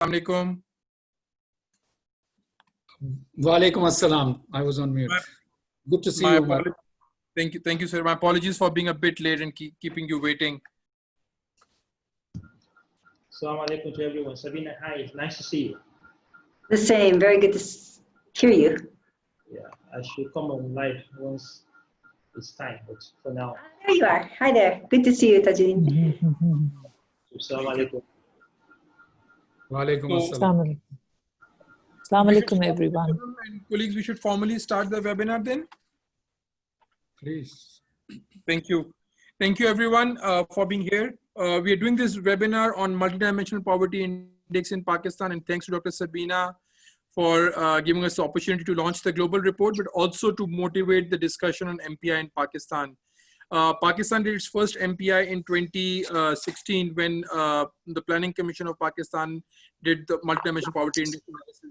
Assalamualaikum. Walaikum assalam. I was on mute. Good to see you. Thank you, sir. My apologies for being a bit late and keeping you waiting. Assalamu alaikum to everyone. Sabina, hi. Nice to see you. The same. Very good to hear you. Yeah, I should come on live once it's time, but for now. There you are. Hi there. Good to see you, Tajudeen. Assalamu alaikum. Walaikum assalam. Assalamu alaikum, everyone. And colleagues, we should formally start the webinar then. Please. Thank you. Thank you, everyone, for being here. We are doing this webinar on multidimensional poverty index in Pakistan, and thanks to Dr. Sabina for giving us the opportunity to launch the global report, but also to motivate the discussion on MPI in Pakistan. Pakistan did its first MPI in 2016 when the Planning Commission of Pakistan did the multidimensional poverty index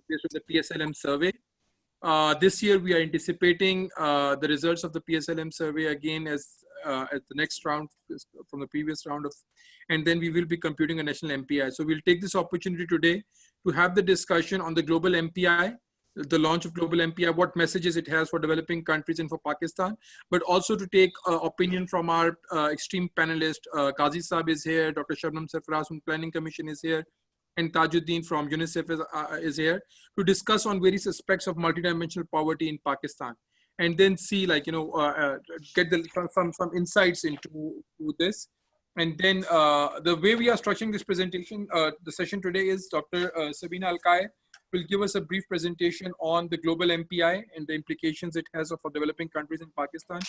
based on the PSLM survey. This year, we are anticipating the results of the PSLM survey again as the next round from the previous round of, and then we will be computing a national MPI. So we'll take this opportunity today to have the discussion on the global MPI, the launch of global MPI, what messages it has for developing countries and for Pakistan, but also to take opinion from our esteemed panelist. Qazi Saab is here, Dr. Shabnum Sarfraz from Planning Commission is here, and Tajudeen from UNICEF is here to discuss on various aspects of multidimensional poverty in Pakistan, and then see, like, you know, get some insights into this. And then the way we are structuring this presentation, the session today is Dr. Sabina Alkire will give us a brief presentation on the global MPI and the implications it has for developing countries in Pakistan.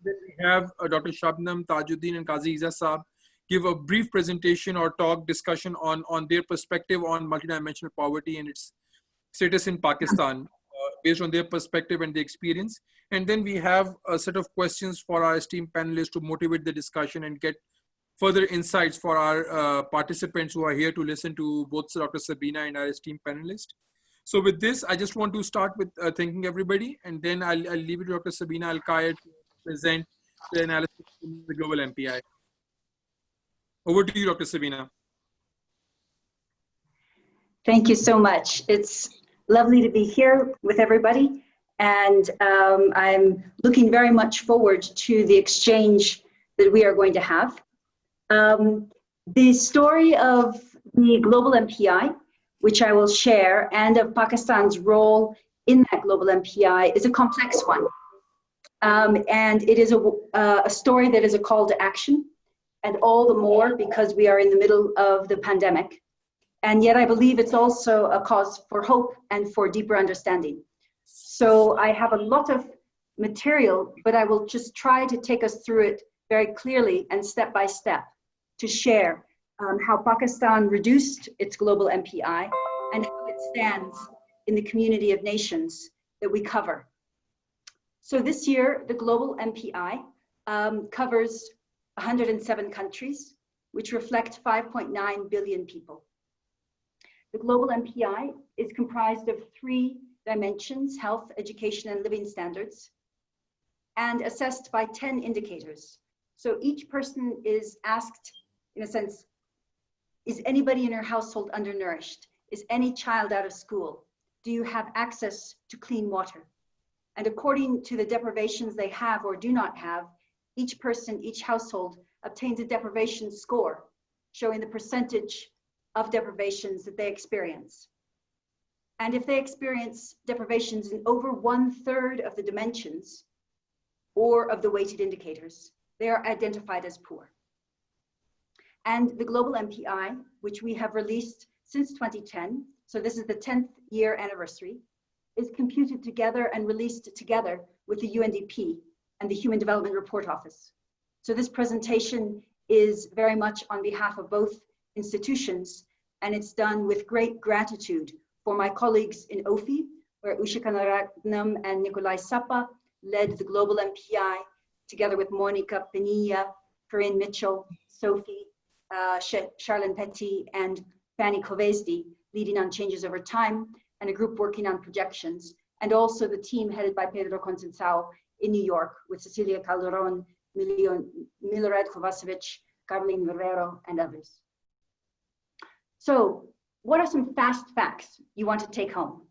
Then we have Dr. Shabnum, Tajudeen, and Qazi Azmat Isa give a brief presentation or talk discussion on their perspective on multidimensional poverty and its status in Pakistan based on their perspective and the experience. And then we have a set of questions for our esteemed panelists to motivate the discussion and get further insights for our participants who are here to listen to both Dr. Sabina and our esteemed panelist. So with this, I just want to start with thanking everybody, and then I'll leave it to Dr. Sabina Alkire to present the analysis of the global MPI. Over to you, Dr. Sabina. Thank you so much. It's lovely to be here with everybody, and I'm looking very much forward to the exchange that we are going to have. The story of the global MPI, which I will share, and of Pakistan's role in that global MPI is a complex one. And it is a story that is a call to action, and all the more because we are in the middle of the pandemic. And yet I believe it's also a cause for hope and for deeper understanding. So I have a lot of material, but I will just try to take us through it very clearly and step by step to share how Pakistan reduced its global MPI and how it stands in the community of nations that we cover. So this year, the global MPI covers 107 countries, which reflect 5.9 billion people. The global MPI is comprised of 3 dimensions: health, education, and living standards, and assessed by 10 indicators. So each person is asked, in a sense, is anybody in your household undernourished? Is any child out of school? Do you have access to clean water? And according to the deprivations they have or do not have, each person, each household obtains a deprivation score, showing the percentage of deprivations that they experience. And if they experience deprivations in over 1/3 of the dimensions or of the weighted indicators, they are identified as poor. And the global MPI, which we have released since 2010, so this is the 10th year anniversary, is computed together and released together with the UNDP and the Human Development Report Office. So this presentation is very much on behalf of both institutions, and it's done with great gratitude for my colleagues in OFI, where Ushikanaratnam and Nikolai Sapa led the global MPI, together with Monica Penilla, Corinne Mitchell, Sophie, Charlene Petit, and Fanny Kovesdi, leading on changes over time, and a group working on projections, and also the team headed by Pedro Conceição in New York with Cecilia Calderon, Milorad Kovacevic, Caroline Guerrero, and others. So what are some fast facts you want to take home?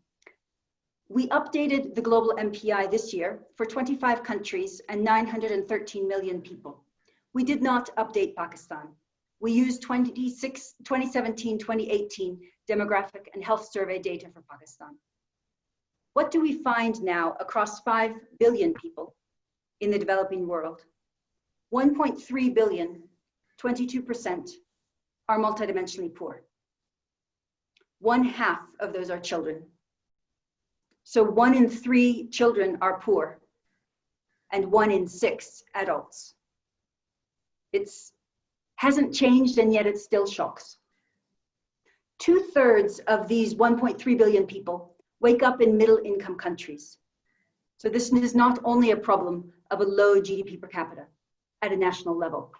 We updated the Global MPI this year for 25 countries and 913 million people. We did not update Pakistan. We used 2017-2018 demographic and health survey data for Pakistan. What do we find now across 5 billion people in the developing world? 1.3 billion, 22%, are multidimensionally poor. 1/2 of those are children. So 1 in 3 children are poor and 1 in 6 adults. It hasn't changed, and yet it still shocks. 2/3 of these 1.3 billion people wake up in middle income countries. So this is not only a problem of a low GDP per capita at a national level,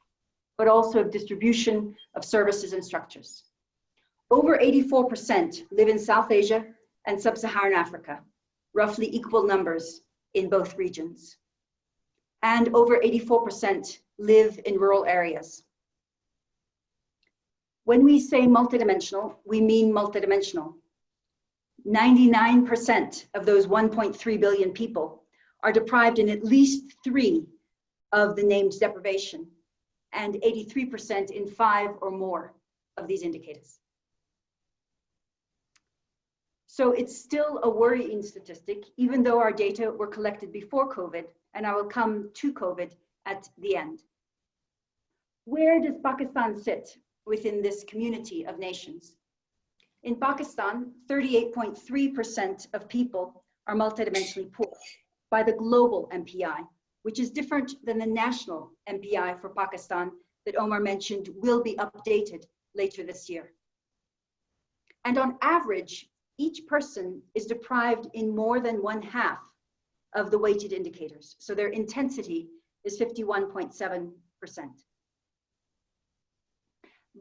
but also of distribution of services and structures. Over 84% live in South Asia and Sub-Saharan Africa, roughly equal numbers in both regions. And over 84% live in rural areas. When we say multidimensional, we mean multidimensional. 99% of those 1.3 billion people are deprived in at least 3 of the named deprivation, and 83% in 5 or more of these indicators. So it's still a worrying statistic, even though our data were collected before COVID, and I will come to COVID at the end. Where does Pakistan sit within this community of nations? In Pakistan, 38.3% of people are multidimensionally poor by the Global MPI, which is different than the national MPI for Pakistan that Omar mentioned will be updated later this year. And on average, each person is deprived in more than 1/2 of the weighted indicators. So their intensity is 51.7%.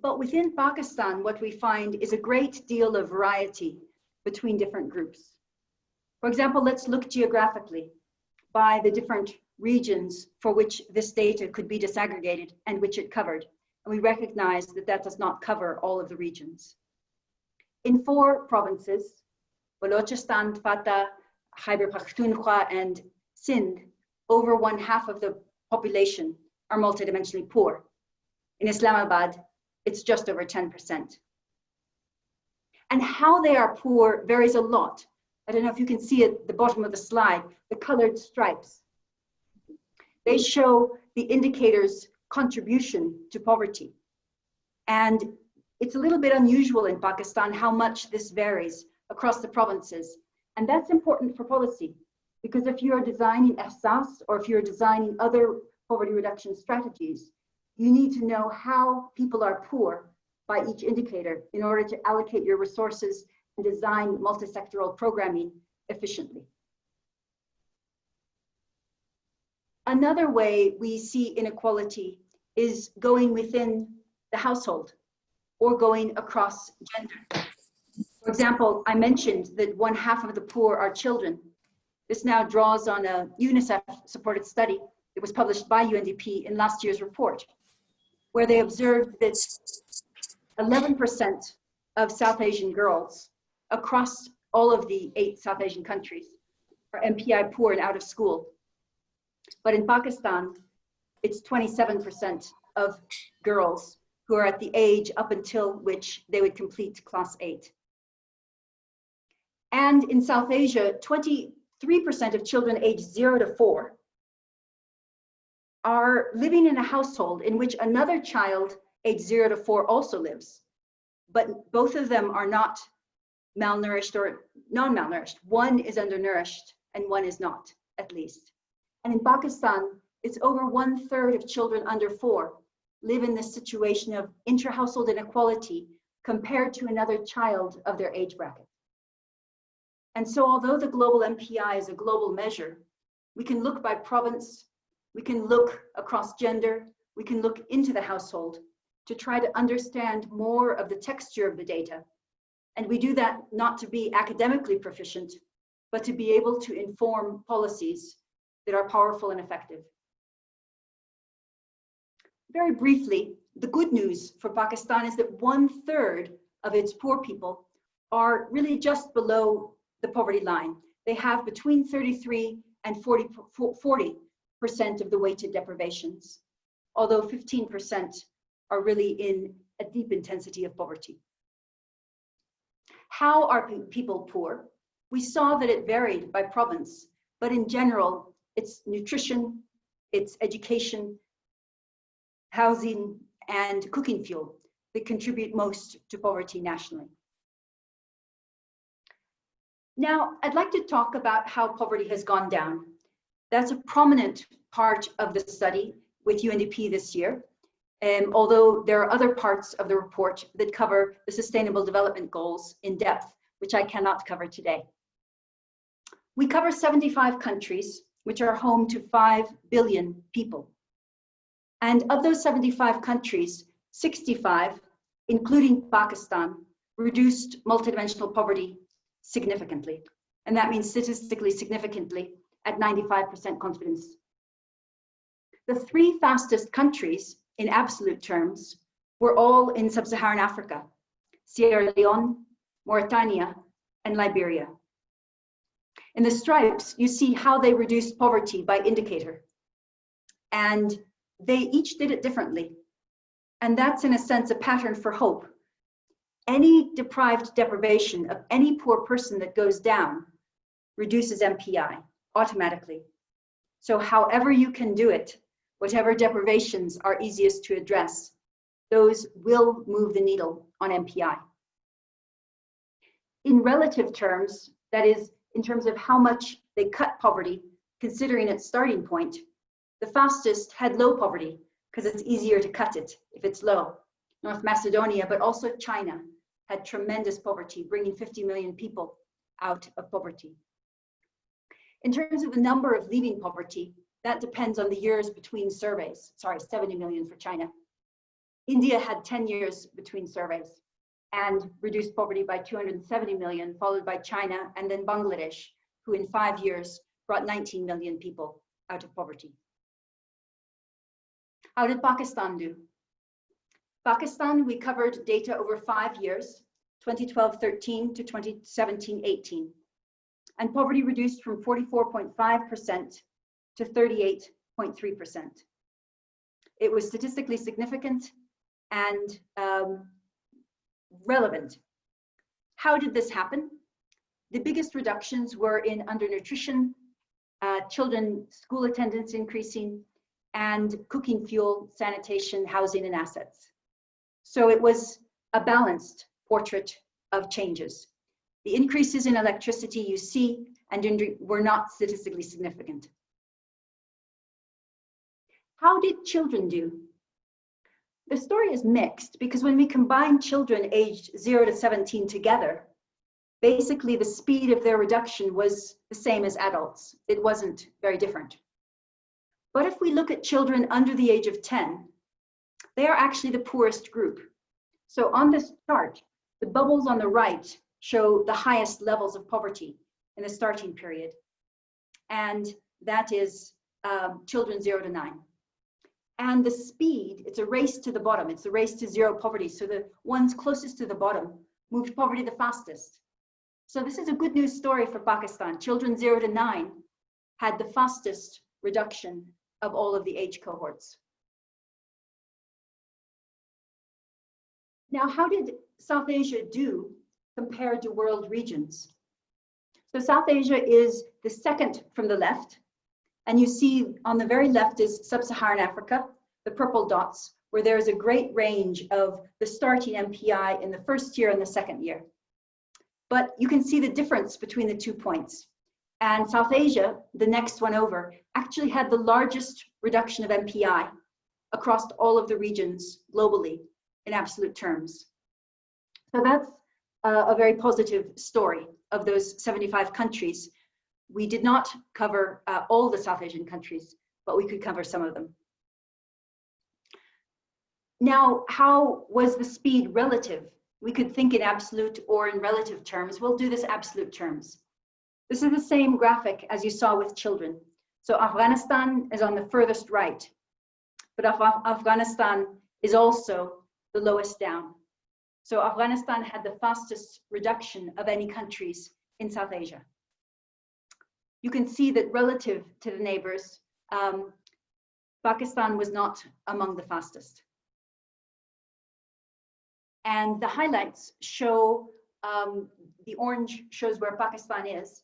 But within Pakistan, what we find is a great deal of variety between different groups. For example, let's look geographically by the different regions for which this data could be disaggregated and which it covered. And we recognize that that does not cover all of the regions. In 4 provinces, Balochistan, Fatah, Khyber Pakhtunkhwa, and Sindh, over 1/2 of the population are multidimensionally poor. In Islamabad, it's just over 10%. And how they are poor varies a lot. I don't know if you can see at the bottom of the slide, the colored stripes. They show the indicator's contribution to poverty. And it's a little bit unusual in Pakistan how much this varies across the provinces. And that's important for policy, because if you are designing ihsas or if you're designing other poverty reduction strategies, you need to know how people are poor by each indicator in order to allocate your resources and design multi-sectoral programming efficiently. Another way we see inequality is going within the household or going across gender. For example, I mentioned that 1/2 of the poor are children. This now draws on a UNICEF-supported study that was published by UNDP in last year's report, where they observed that 11% of South Asian girls across all of the 8 South Asian countries are MPI poor and out of school. But in Pakistan, it's 27% of girls who are at the age up until which they would complete class 8. And in South Asia, 23% of children aged 0 to 4 are living in a household in which another child aged 0 to 4 also lives. But both of them are not malnourished or non-malnourished. One is undernourished and one is not, at least. And in Pakistan, it's over 1/3 of children under 4 live in this situation of intra-household inequality compared to another child of their age bracket. And so although the Global MPI is a global measure, we can look by province, we can look across gender, we can look into the household to try to understand more of the texture of the data. And we do that not to be academically proficient, but to be able to inform policies that are powerful and effective. Very briefly, the good news for Pakistan is that 1/3 of its poor people are really just below the poverty line. They have between 33 and 40% of the weighted deprivations, although 15% are really in a deep intensity of poverty. How are people poor? We saw that it varied by province, but in general, it's nutrition, it's education, housing, and cooking fuel that contribute most to poverty nationally. Now, I'd like to talk about how poverty has gone down. That's a prominent part of the study with UNDP this year, although there are other parts of the report that cover the Sustainable Development Goals in depth, which I cannot cover today. We cover 75 countries, which are home to 5 billion people. And of those 75 countries, 65, including Pakistan, reduced multidimensional poverty significantly. And that means statistically significantly at 95% confidence. The 3 fastest countries in absolute terms were all in sub-Saharan Africa: Sierra Leone, Mauritania, and Liberia. In the stripes, you see how they reduced poverty by indicator. And they each did it differently. And that's, in a sense, a pattern for hope. Any deprived deprivation of any poor person that goes down reduces MPI automatically. So however you can do it, whatever deprivations are easiest to address, those will move the needle on MPI. In relative terms, that is, in terms of how much they cut poverty, considering its starting point, the fastest had low poverty because it's easier to cut it if it's low. North Macedonia, but also China, had tremendous poverty, bringing 50 million people out of poverty. In terms of the number of leaving poverty, that depends on the years between surveys. Sorry, 70 million for China. India had 10 years between surveys and reduced poverty by 270 million, followed by China and then Bangladesh, who in 5 years brought 19 million people out of poverty. How did Pakistan do? Pakistan, we covered data over 5 years, 2012-13 to 2017-18. And poverty reduced from 44.5% to 38.3%. It was statistically significant and relevant. How did this happen? The biggest reductions were in undernutrition, children school attendance increasing, and cooking fuel, sanitation, housing, and assets. So it was a balanced portrait of changes. The increases in electricity you see and were not statistically significant. How did children do? The story is mixed because when we combine children aged 0 to 17 together, basically the speed of their reduction was the same as adults. It wasn't very different. But if we look at children under the age of 10, they are actually the poorest group. So on this chart, the bubbles on the right show the highest levels of poverty in the starting period. And that is children 0 to 9. And the speed, it's a race to the bottom. It's a race to zero poverty. So the ones closest to the bottom moved poverty the fastest. So this is a good news story for Pakistan. Children 0 to 9 had the fastest reduction of all of the age cohorts. Now, how did South Asia do compared to world regions? So South Asia is the second from the left. And you see on the very left is sub-Saharan Africa, the purple dots, where there is a great range of the starting MPI in the first year and the second year. But you can see the difference between the 2 points. And South Asia, the next one over, actually had the largest reduction of MPI across all of the regions globally in absolute terms. So that's a very positive story of those 75 countries. We did not cover all the South Asian countries, but we could cover some of them. Now, how was the speed relative? We could think in absolute or in relative terms. We'll do this absolute terms. This is the same graphic as you saw with children. So Afghanistan is on the furthest right, but Afghanistan is also the lowest down. So Afghanistan had the fastest reduction of any countries in South Asia. You can see that relative to the neighbors, Pakistan was not among the fastest. And the highlights show, the orange shows where Pakistan is.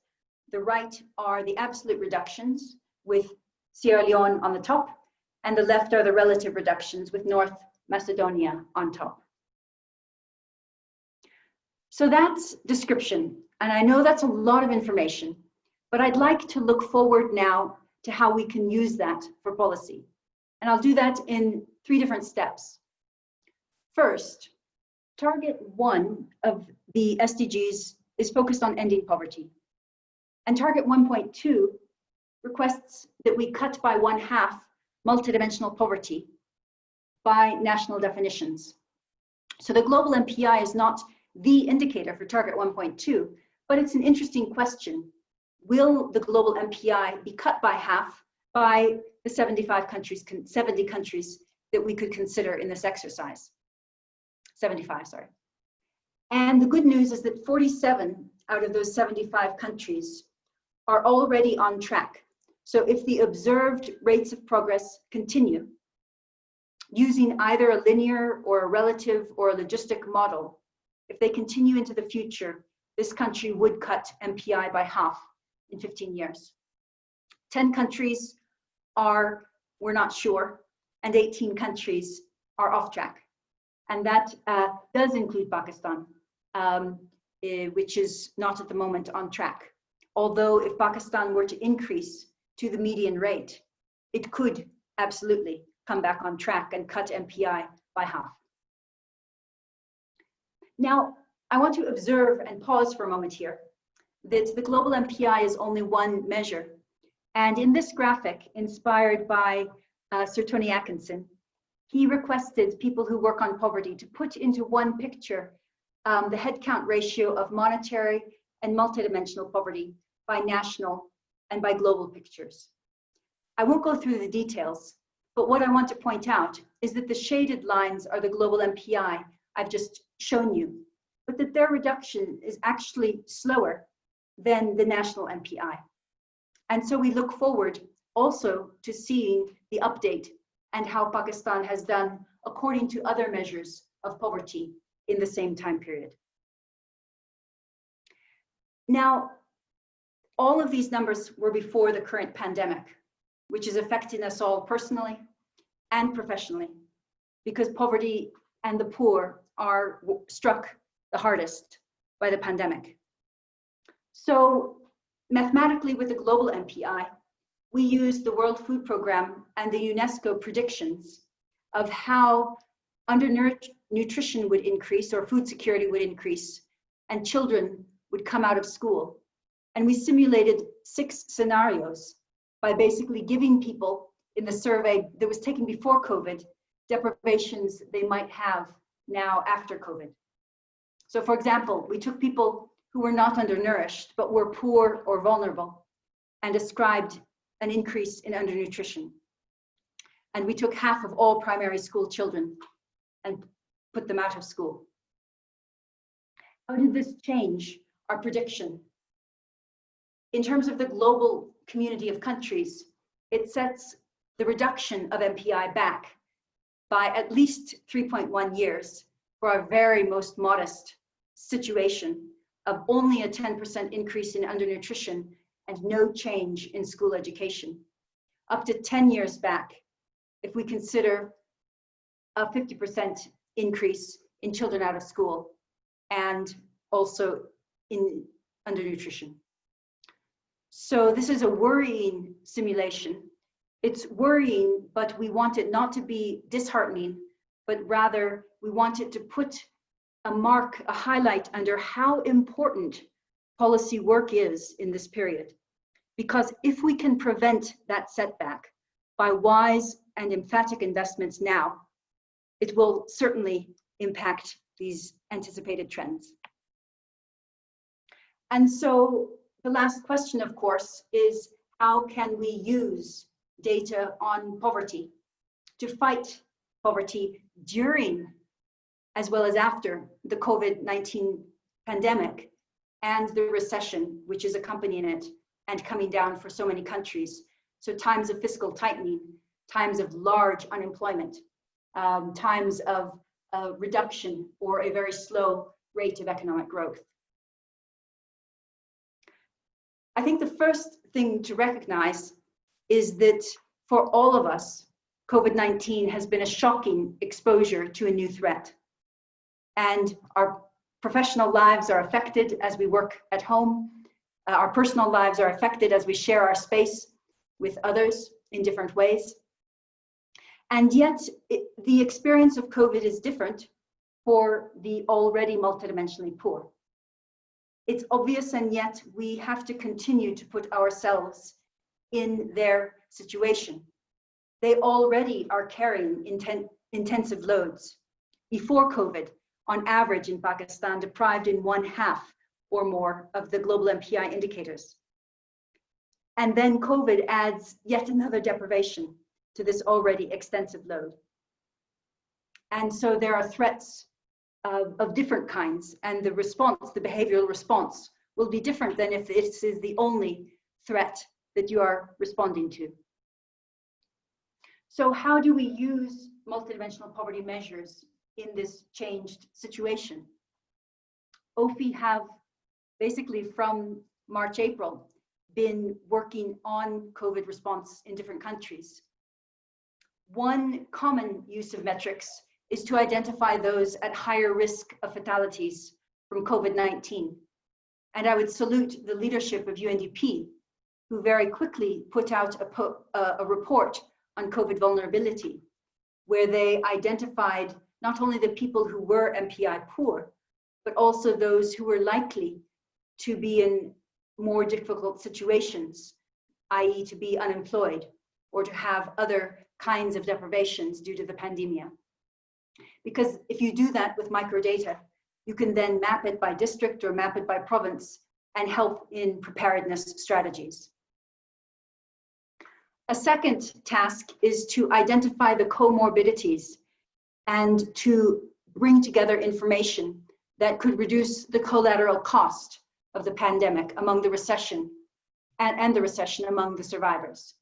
The right are the absolute reductions with Sierra Leone on the top, and the left are the relative reductions with North Macedonia on top. So that's description. And I know that's a lot of information, but I'd like to look forward now to how we can use that for policy. And I'll do that in 3 different steps. First, target 1 of the SDGs is focused on ending poverty. And target 1.2 requests that we cut by 1/2 multidimensional poverty by national definitions. So the Global MPI is not the indicator for target 1.2, but it's an interesting question. Will the Global MPI be cut by 1/2 by the 70 countries that we could consider in this exercise? 75, sorry. And the good news is that 47 out of those 75 countries are already on track. So if the observed rates of progress continue, using either a linear or a relative or a logistic model, if they continue into the future, this country would cut MPI by 1/2 in 15 years. 10 countries we're not sure, and 18 countries are off track. And that does include Pakistan, which is not at the moment on track. Although if Pakistan were to increase to the median rate, it could absolutely come back on track and cut MPI by 1/2. Now, I want to observe and pause for a moment here that the Global MPI is only one measure. And in this graphic, inspired by Sir Tony Atkinson, he requested people who work on poverty to put into one picture the headcount ratio of monetary and multidimensional poverty by national and by global pictures. I won't go through the details, but what I want to point out is that the shaded lines are the Global MPI I've just shown you, but that their reduction is actually slower than the national MPI. And so we look forward also to seeing the update and how Pakistan has done according to other measures of poverty in the same time period. Now, all of these numbers were before the current pandemic, which is affecting us all personally and professionally, because poverty and the poor are struck the hardest by the pandemic. So mathematically, with the Global MPI, we use the World Food Programme and the UNESCO predictions of how undernutrition would increase or food security would increase and children would come out of school. And we simulated 6 scenarios by basically giving people in the survey that was taken before COVID, deprivations they might have now after COVID. So for example, we took people who were not undernourished, but were poor or vulnerable, and ascribed an increase in undernutrition. And we took half of all primary school children and put them out of school. How did this change our prediction? In terms of the global community of countries, it sets the reduction of MPI back by at least 3.1 years for our very most modest situation of only a 10% increase in undernutrition and no change in school education, up to 10 years back if we consider a 50% increase in children out of school and also in undernutrition. So this is a worrying simulation. It's worrying, but we want it not to be disheartening, but rather we want it to put a mark, a highlight under how important policy work is in this period. Because if we can prevent that setback by wise and emphatic investments now, it will certainly impact these anticipated trends. And so the last question, of course, is how can we use data on poverty to fight poverty during as well as after the COVID-19 pandemic and the recession, which is accompanying it and coming down for so many countries. So times of fiscal tightening, times of large unemployment, times of reduction or a very slow rate of economic growth. I think the first thing to recognize is that for all of us, COVID-19 has been a shocking exposure to a new threat. And our professional lives are affected as we work at home. Our personal lives are affected as we share our space with others in different ways. And yet, the experience of COVID is different for the already multidimensionally poor. It's obvious, and yet we have to continue to put ourselves in their situation. They already are carrying intensive loads. Before COVID, on average in Pakistan, deprived in 1/2 or more of the global MPI indicators. And then COVID adds yet another deprivation to this already extensive load. And so there are threats of different kinds, and the response, the behavioral response, will be different than if this is the only threat that you are responding to. So how do we use multidimensional poverty measures in this changed situation? OFI have basically from March, April, been working on COVID response in different countries. One common use of metrics is to identify those at higher risk of fatalities from COVID-19. And I would salute the leadership of UNDP, who very quickly put out a report on COVID vulnerability, where they identified not only the people who were MPI poor, but also those who were likely to be in more difficult situations, i.e. to be unemployed or to have other kinds of deprivations due to the pandemia. Because if you do that with microdata, you can then map it by district or map it by province and help in preparedness strategies. A second task is to identify the comorbidities and to bring together information that could reduce the collateral cost of the pandemic among the recession and the recession among the survivors.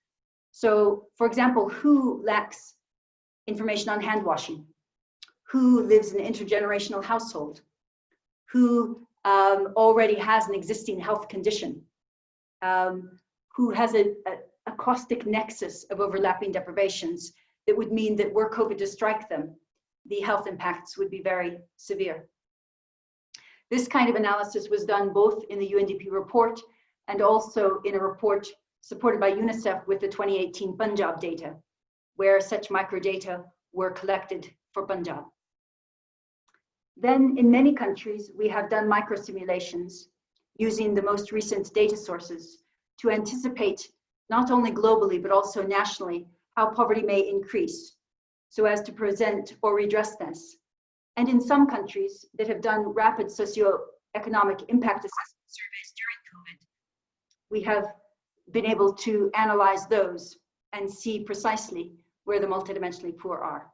So, for example, who lacks information on hand washing? Who lives in an intergenerational household? Who already has an existing health condition? Who has a caustic nexus of overlapping deprivations that would mean that were COVID to strike them, the health impacts would be very severe. This kind of analysis was done both in the UNDP report and also in a report supported by UNICEF with the 2018 Punjab data, where such microdata were collected for Punjab. Then in many countries, we have done microsimulations using the most recent data sources to anticipate not only globally, but also nationally, how poverty may increase so as to present or redress this. And in some countries that have done rapid socioeconomic impact assessment surveys during COVID, we have been able to analyze those and see precisely where the multidimensionally poor are.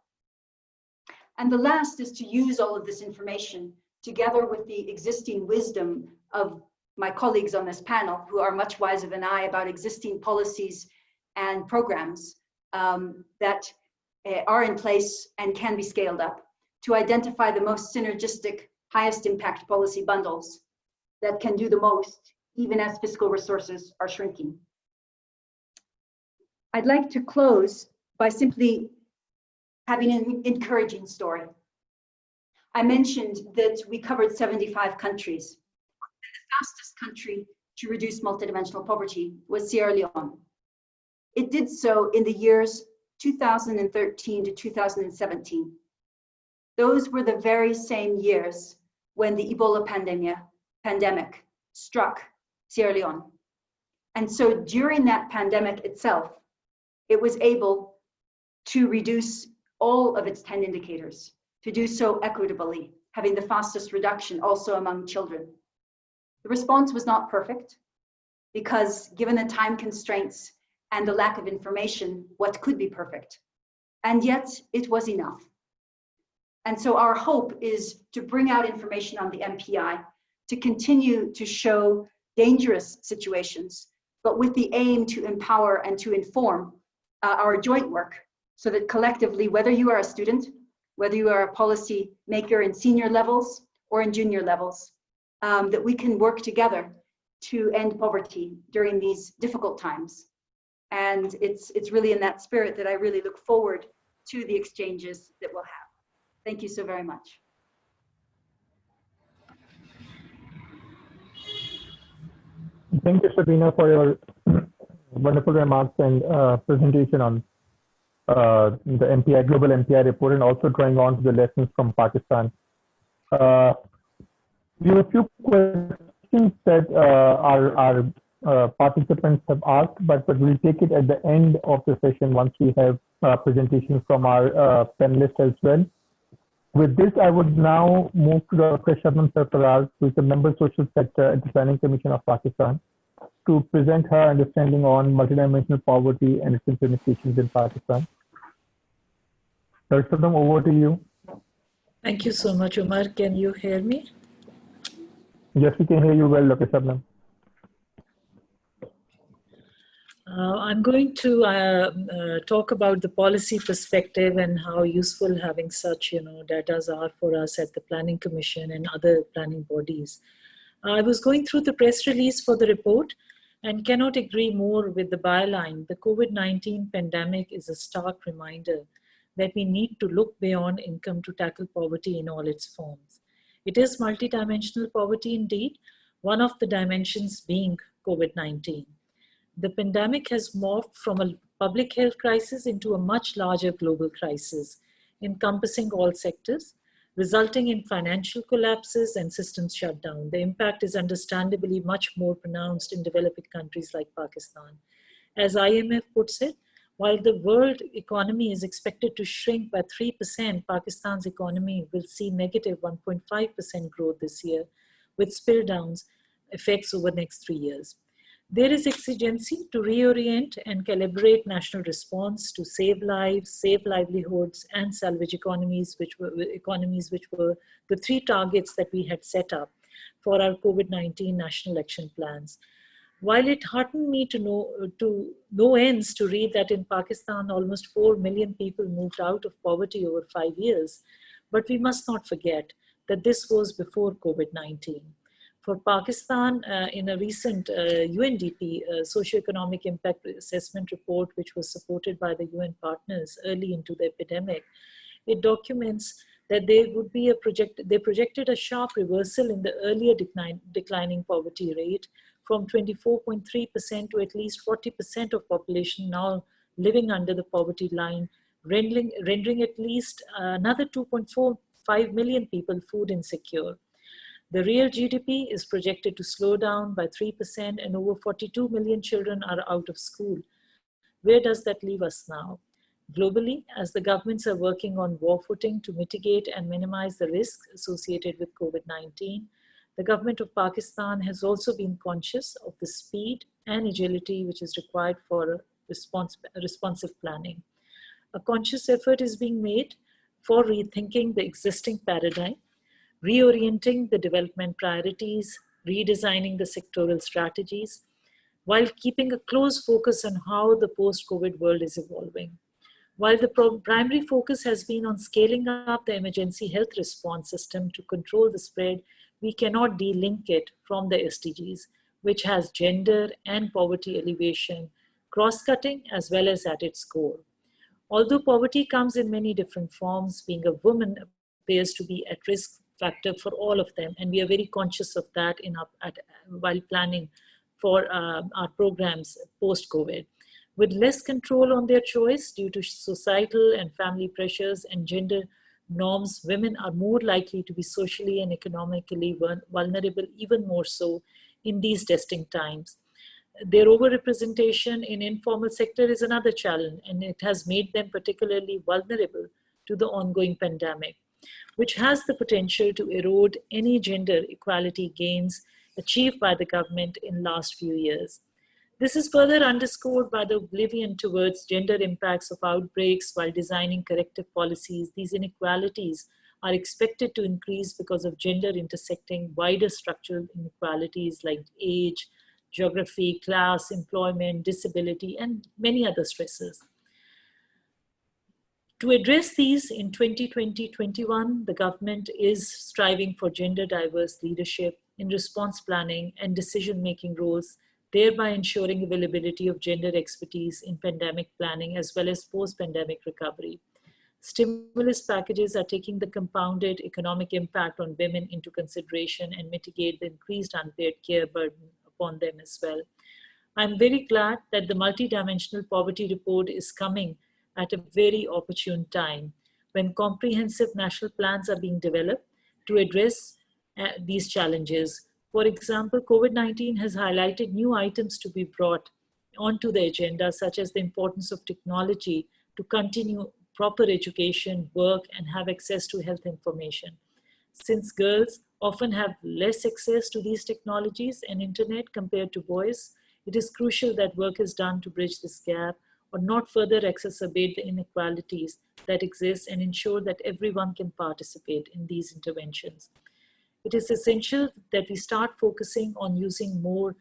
And the last is to use all of this information together with the existing wisdom of my colleagues on this panel, who are much wiser than I about existing policies and programs that are in place and can be scaled up, to identify the most synergistic, highest impact policy bundles that can do the most, even as fiscal resources are shrinking. I'd like to close by simply having an encouraging story. I mentioned that we covered 75 countries. And the fastest country to reduce multidimensional poverty was Sierra Leone. It did so in the years 2013 to 2017. Those were the very same years when the Ebola pandemic struck Sierra Leone. And so during that pandemic itself, it was able to reduce all of its 10 indicators, to do so equitably, having the fastest reduction also among children. The response was not perfect because given the time constraints and the lack of information, what could be perfect? And yet it was enough. And so our hope is to bring out information on the MPI, to continue to show dangerous situations, but with the aim to empower and to inform our joint work, so that collectively, whether you are a student, whether you are a policy maker in senior levels or in junior levels, that we can work together to end poverty during these difficult times. And it's really in that spirit that I really look forward to the exchanges that we'll have. Thank you so very much. Thank you, Sabina, for your wonderful remarks and presentation on the MPI, Global MPI Report, and also drawing on to the lessons from Pakistan. We have a few questions that our participants have asked, but we'll take it at the end of the session once we have presentations from our panelists as well. With this, I would now move to Dr. Shabnum Sarfraz, who is a member social sector at the Planning Commission of Pakistan, to present her understanding on multidimensional poverty and its implications in Pakistan. Dr. Shabnum, over to you. Thank you so much, Umar. Can you hear me? Yes, we can hear you well, Dr. Shabnum. I'm going to talk about the policy perspective and how useful having such, data are for us at the Planning Commission and other planning bodies. I was going through the press release for the report and cannot agree more with the byline. The COVID-19 pandemic is a stark reminder that we need to look beyond income to tackle poverty in all its forms. It is multidimensional poverty indeed, one of the dimensions being COVID-19. The pandemic has morphed from a public health crisis into a much larger global crisis, encompassing all sectors, resulting in financial collapses and systems shutdown. The impact is understandably much more pronounced in developing countries like Pakistan. As IMF puts it, while the world economy is expected to shrink by 3%, Pakistan's economy will see negative 1.5% growth this year, with spill-downs effects over the next 3 years. There is exigency to reorient and calibrate national response to save lives, save livelihoods, and salvage economies, which were the 3 targets that we had set up for our COVID-19 national action plans. While it heartened me to no ends to read that in Pakistan, almost 4 million people moved out of poverty over 5 years, but we must not forget that this was before COVID-19. For Pakistan, in a recent UNDP socioeconomic impact assessment report, which was supported by the UN partners early into the epidemic, it documents that they projected a sharp reversal in the earlier declining poverty rate from 24.3% to at least 40% of population now living under the poverty line, rendering at least another 2.45 million people food insecure. The real GDP is projected to slow down by 3% and over 42 million children are out of school. Where does that leave us now? Globally, as the governments are working on war footing to mitigate and minimize the risks associated with COVID-19, the government of Pakistan has also been conscious of the speed and agility which is required for responsive planning. A conscious effort is being made for rethinking the existing paradigm, reorienting the development priorities, redesigning the sectoral strategies, while keeping a close focus on how the post-COVID world is evolving. While the primary focus has been on scaling up the emergency health response system to control the spread, we cannot de-link it from the SDGs, which has gender and poverty alleviation, cross-cutting as well as at its core. Although poverty comes in many different forms, being a woman appears to be at risk factor for all of them, and we are very conscious of that while planning for our programs post-COVID. With less control on their choice due to societal and family pressures and gender norms, women are more likely to be socially and economically vulnerable, even more so in these testing times. Their overrepresentation in informal sector is another challenge, and it has made them particularly vulnerable to the ongoing pandemic, which has the potential to erode any gender equality gains achieved by the government in last few years. This is further underscored by the oblivion towards gender impacts of outbreaks while designing corrective policies. These inequalities are expected to increase because of gender intersecting wider structural inequalities like age, geography, class, employment, disability, and many other stresses. To address these in 2020-21, the government is striving for gender diverse leadership in response planning and decision-making roles, thereby ensuring availability of gender expertise in pandemic planning as well as post-pandemic recovery. Stimulus packages are taking the compounded economic impact on women into consideration and mitigate the increased unpaid care burden upon them as well. I'm very glad that the Multidimensional Poverty Report is coming at a very opportune time when comprehensive national plans are being developed to address these challenges. For example, COVID-19 has highlighted new items to be brought onto the agenda, such as the importance of technology to continue proper education, work, and have access to health information. Since girls often have less access to these technologies and internet compared to boys, it is crucial that work is done to bridge this gap or not further exacerbate the inequalities that exist and ensure that everyone can participate in these interventions. It is essential that we start focusing on using more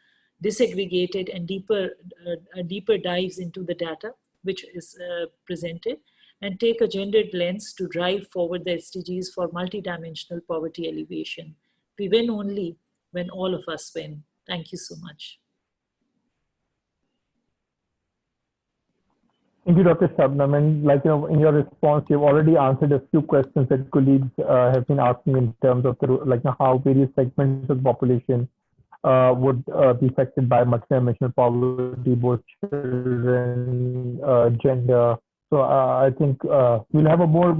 disaggregated and deeper dives into the data which is presented, and take a gendered lens to drive forward the SDGs for multidimensional poverty alleviation. We win only when all of us win. Thank you so much. Thank you, Dr. Shabnum. And in your response, you've already answered a few questions that colleagues have been asking in terms of how various segments of the population would be affected by multidimensional poverty, both children, gender. So I think we'll have a more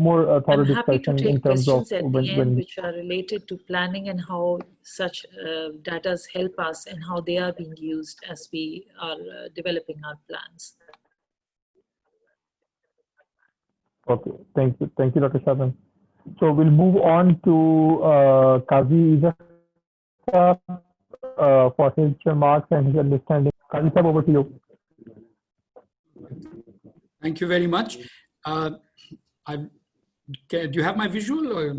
thorough discussion in terms of which are related to planning and how such data help us and how they are being used as we are developing our plans. Okay, thank you, Dr. Shabnum. So we'll move on to Qazi Azmat for his remarks and his understanding. Qazi, over to you. Thank you very much. Do you have my visual? Or?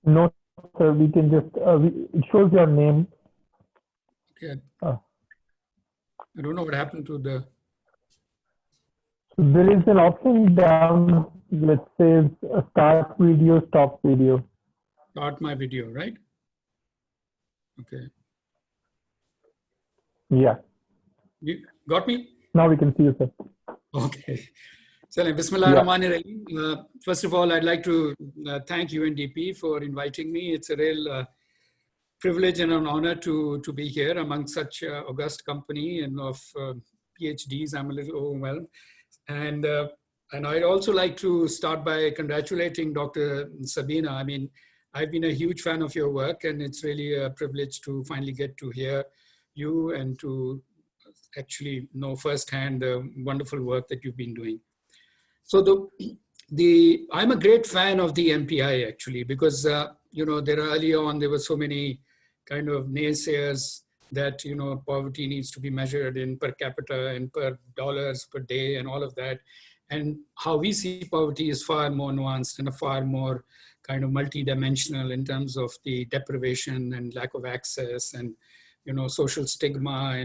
No, sir. We can just, it shows your name. Okay. I don't know what happened to the... There is an option down that says start video, stop video. Start my video, right? Okay. Yeah. You got me? Now we can see you, sir. Okay. So, Bismillah Rahman Rahim. First of all, I'd like to thank UNDP for inviting me. It's a real privilege and an honor to be here among such august company and of PhDs. I'm a little overwhelmed. And I'd also like to start by congratulating Dr. Sabina. I mean, I've been a huge fan of your work, and it's really a privilege to finally get to hear you and to actually know firsthand the wonderful work that you've been doing. So I'm a great fan of the MPI actually, because early on there were so many kind of naysayers that poverty needs to be measured in per capita and per dollars per day and all of that. And how we see poverty is far more nuanced and a far more kind of multidimensional in terms of the deprivation and lack of access and social stigma.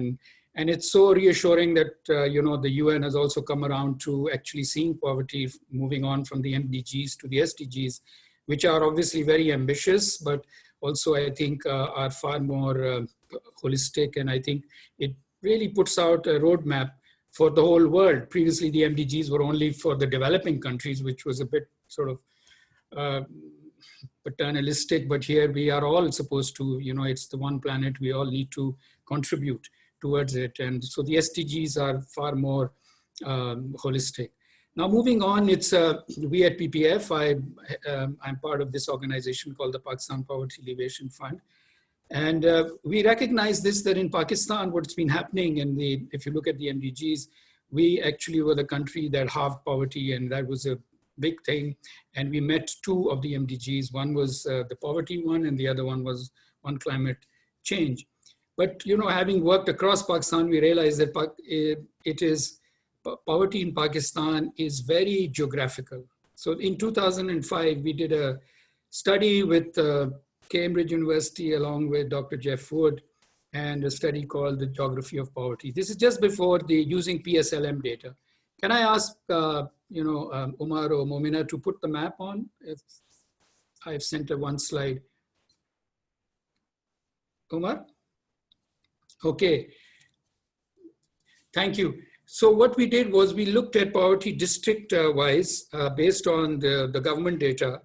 And it's so reassuring that the UN has also come around to actually seeing poverty moving on from the MDGs to the SDGs, which are obviously very ambitious, but also I think are far more holistic. And I think it really puts out a roadmap for the whole world. Previously, the MDGs were only for the developing countries, which was a bit sort of paternalistic, but here we are all supposed to, it's the one planet, we all need to contribute towards it. And so the SDGs are far more holistic. Now moving on, it's we at PPAF, I'm part of this organization called the Pakistan Poverty Alleviation Fund. And we recognize this, that in Pakistan, what's been happening if you look at the MDGs, we actually were the country that halved poverty, and that was a big thing. And we met two of the MDGs. One was the poverty one, and the other one was on climate change. But, having worked across Pakistan, we realized that poverty in Pakistan is very geographical. So in 2005, we did a study with Cambridge University along with Dr. Jeff Wood, and a study called the Geography of Poverty. This is just before the using PSLM data. Can I ask, Umar or Momina to put the map on? If I've sent her one slide. Umar? Okay. Thank you. So what we did was we looked at poverty district-wise based on the government data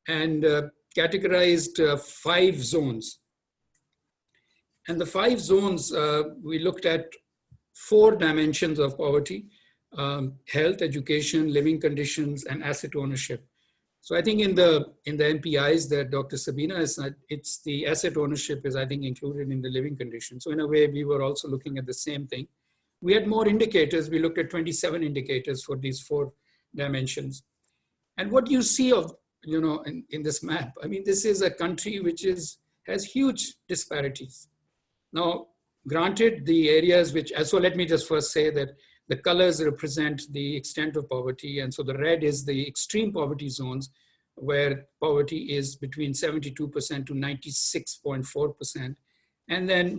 and categorized 5 zones. And the 5 zones, we looked at 4 dimensions of poverty: health, education, living conditions, and asset ownership. So I think in the MPIs that Dr. Sabina has said, it's the asset ownership is, I think, included in the living conditions. So in a way, we were also looking at the same thing. We had more indicators. We looked at 27 indicators for these 4 dimensions. And what you see of, in this map, I mean, this is a country which has huge disparities. Now, granted, the areas which, so let me just first say that the colors represent the extent of poverty. And so the red is the extreme poverty zones where poverty is between 72% to 96.4%. And then,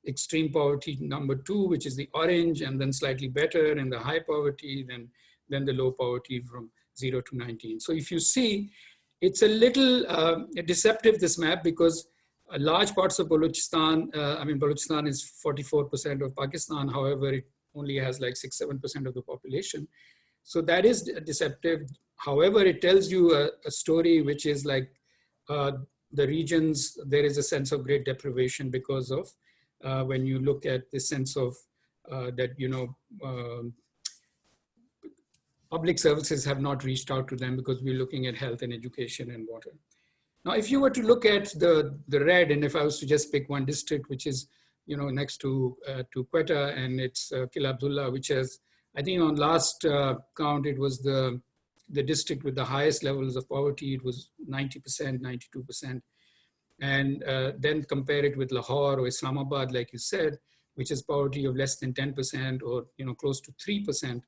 extreme poverty number 2, which is the orange, and then slightly better, and the high poverty, then the low poverty from 0 to 19. So if you see, it's a little deceptive, this map, because large parts of Balochistan, Balochistan is 44% of Pakistan. However, it only has like 6-7% of the population. So that is deceptive. However, it tells you a story which is like the regions, there is a sense of great deprivation because of when you look at the sense of that, public services have not reached out to them because we're looking at health and education and water. Now, if you were to look at the red, and if I was to just pick one district, which is, next to Quetta, and it's Kil Abdullah, which has, I think on last count, it was the district with the highest levels of poverty. It was 90%, 92%. And then compare it with Lahore or Islamabad, like you said, which is poverty of less than 10% or, close to 3%.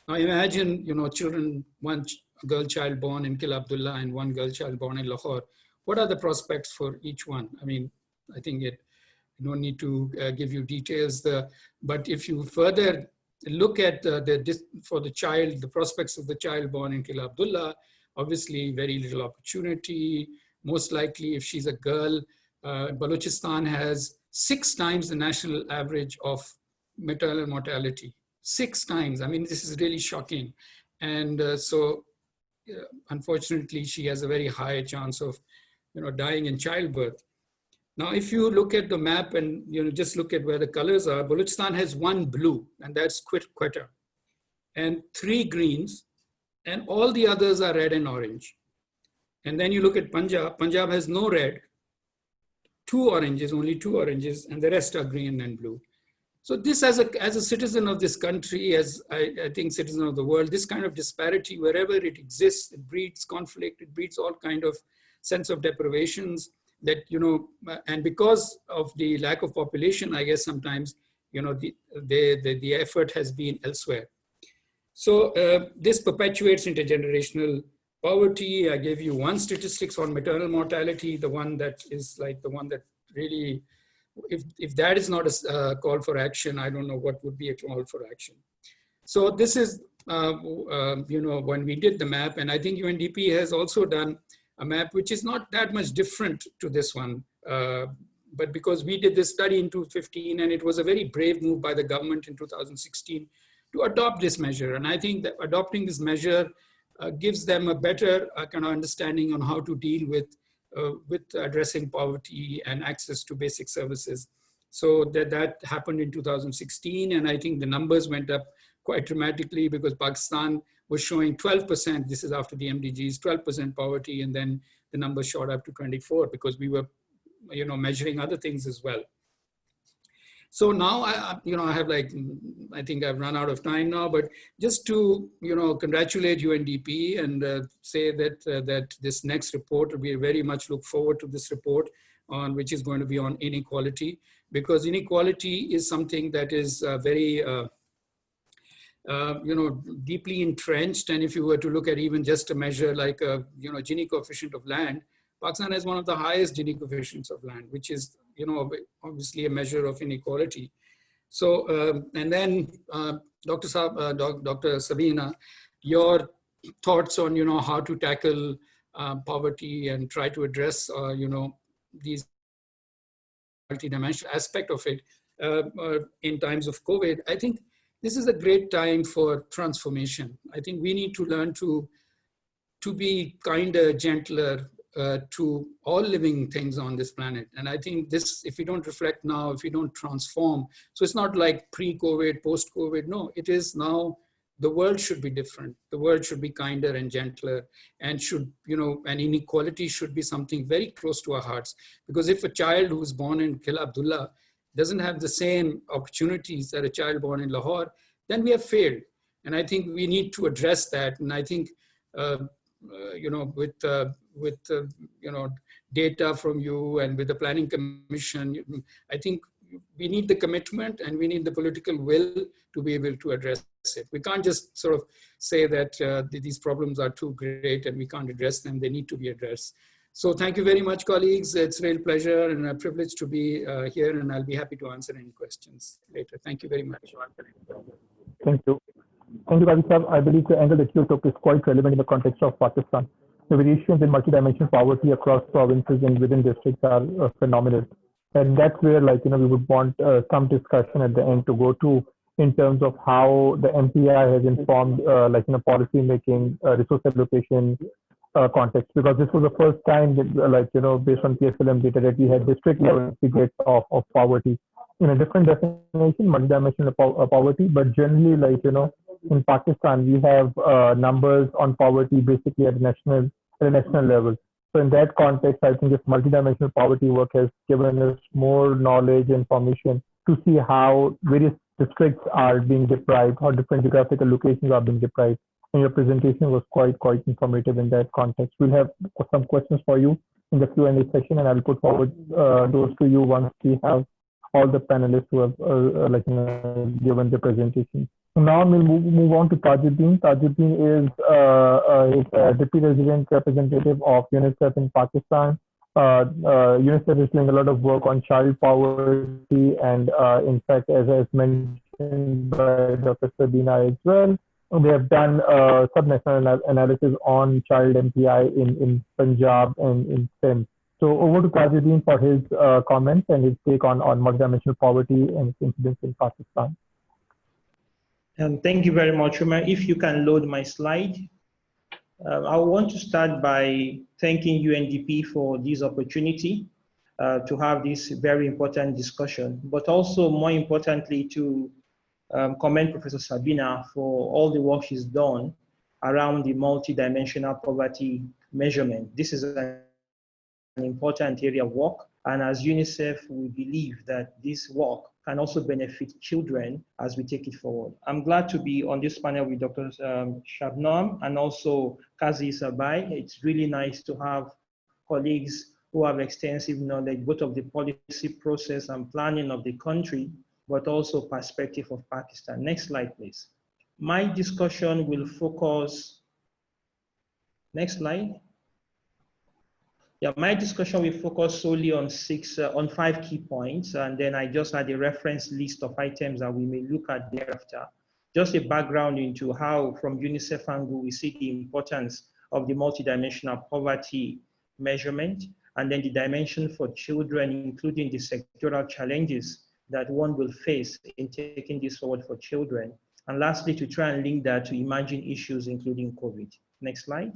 Now imagine, children, one girl child born in Kil Abdullah and one girl child born in Lahore. What are the prospects for each one? I mean, I think no need to give you details. But if you further look at for the child, the prospects of the child born in Kil Abdullah, obviously very little opportunity. Most likely, if she's a girl, Balochistan has 6 times the national average of maternal mortality. 6 times. I mean, this is really shocking. And so, unfortunately, she has a very high chance of, dying in childbirth. Now, if you look at the map and, just look at where the colors are, Balochistan has 1 blue, and that's Quetta, and 3 greens, and all the others are red and orange. And then you look at Punjab. Punjab has no red, 2 oranges, only 2 oranges, and the rest are green and blue. So this, as a citizen of this country, as I think citizen of the world, this kind of disparity, wherever it exists, it breeds conflict, it breeds all kind of sense of deprivations that, and because of the lack of population, I guess sometimes, the effort has been elsewhere. So this perpetuates intergenerational poverty. I gave you one statistics on maternal mortality, the one that is like the one that really, if that is not a call for action, I don't know what would be a call for action. So this is, when we did the map, and I think UNDP has also done a map which is not that much different to this one, but because we did this study in 2015, and it was a very brave move by the government in 2016 to adopt this measure. And I think that adopting this measure gives them a better kind of understanding on how to deal with addressing poverty and access to basic services. So that happened in 2016, and I think the numbers went up quite dramatically because Pakistan was showing 12%, this is after the MDGs, 12% poverty, and then the number shot up to 24 because we were, measuring other things as well. So now, I have like, I think I've run out of time now, but just to, congratulate UNDP and say that this next report, we very much look forward to this report which is going to be on inequality, because inequality is something that is very deeply entrenched. And if you were to look at even just a measure like a, Gini coefficient of land, Pakistan has one of the highest Gini coefficients of land, which is, obviously a measure of inequality. So, and then Dr. Sabina, your thoughts on, how to tackle poverty and try to address, these multidimensional aspect of it in times of COVID. I think this is a great time for transformation. I think we need to learn to be kinder, gentler to all living things on this planet. And I think this, if we don't reflect now, if we don't transform, so it's not like pre-COVID, post-COVID, no, it is now. The world should be different. The world should be kinder and gentler, and should, and inequality should be something very close to our hearts. Because if a child who's born in Qila Abdullah doesn't have the same opportunities that a child born in Lahore, then we have failed. And I think we need to address that. And I think, with data from you and with the Planning Commission, I think we need the commitment and we need the political will to be able to address it. We can't just sort of say that these problems are too great and we can't address them. They need to be addressed. So thank you very much, colleagues. It's a real pleasure and a privilege to be here, and I'll be happy to answer any questions later. Thank you very much. Thank you. Thank you, Qazi Sahab. I believe the angle that you took is quite relevant in the context of Pakistan. The variations in multidimensional poverty across provinces and within districts are phenomenal. And that's where, we would want some discussion at the end to go to in terms of how the MPI has informed, policy making, resource allocation context. Because this was the first time that, based on PSLM data, that we had district level figures of poverty in a different definition, multidimensional poverty. But generally, in Pakistan, we have numbers on poverty basically at a national level. So in that context, I think this multidimensional poverty work has given us more knowledge, information to see how various districts are being deprived, how different geographical locations are being deprived. And your presentation was quite informative in that context. We'll have some questions for you in the Q&A session, and I'll put forward those to you once we have all the panelists who have given the presentation. Now we'll move on to Tajudeen. Tajudeen is Deputy Resident Representative of UNICEF in Pakistan. UNICEF is doing a lot of work on child poverty, and in fact, as mentioned by Dr. Sabina as well, they have done subnational analysis on child MPI in Punjab and in Sindh. So over to Tajudeen for his comments and his take on multidimensional poverty and its incidence in Pakistan. Thank you very much, Umar. If you can load my slide. I want to start by thanking UNDP for this opportunity to have this very important discussion, but also more importantly to commend Professor Sabina for all the work she's done around the multidimensional poverty measurement. This is an important area of work, and as UNICEF, we believe that this work can also benefit children as we take it forward. I'm glad to be on this panel with Dr. Shabnum and also Qazi Azmat Isa. It's really nice to have colleagues who have extensive knowledge, both of the policy process and planning of the country, but also perspective of Pakistan. Next slide, please. My discussion will focus, next slide. Yeah, my discussion will focus solely on 5 key points, and then I just had a reference list of items that we may look at thereafter. Just a background into how, from UNICEF angle, we see the importance of the multidimensional poverty measurement, and then the dimension for children, including the sectoral challenges that one will face in taking this forward for children. And lastly, to try and link that to emerging issues, including COVID. Next slide.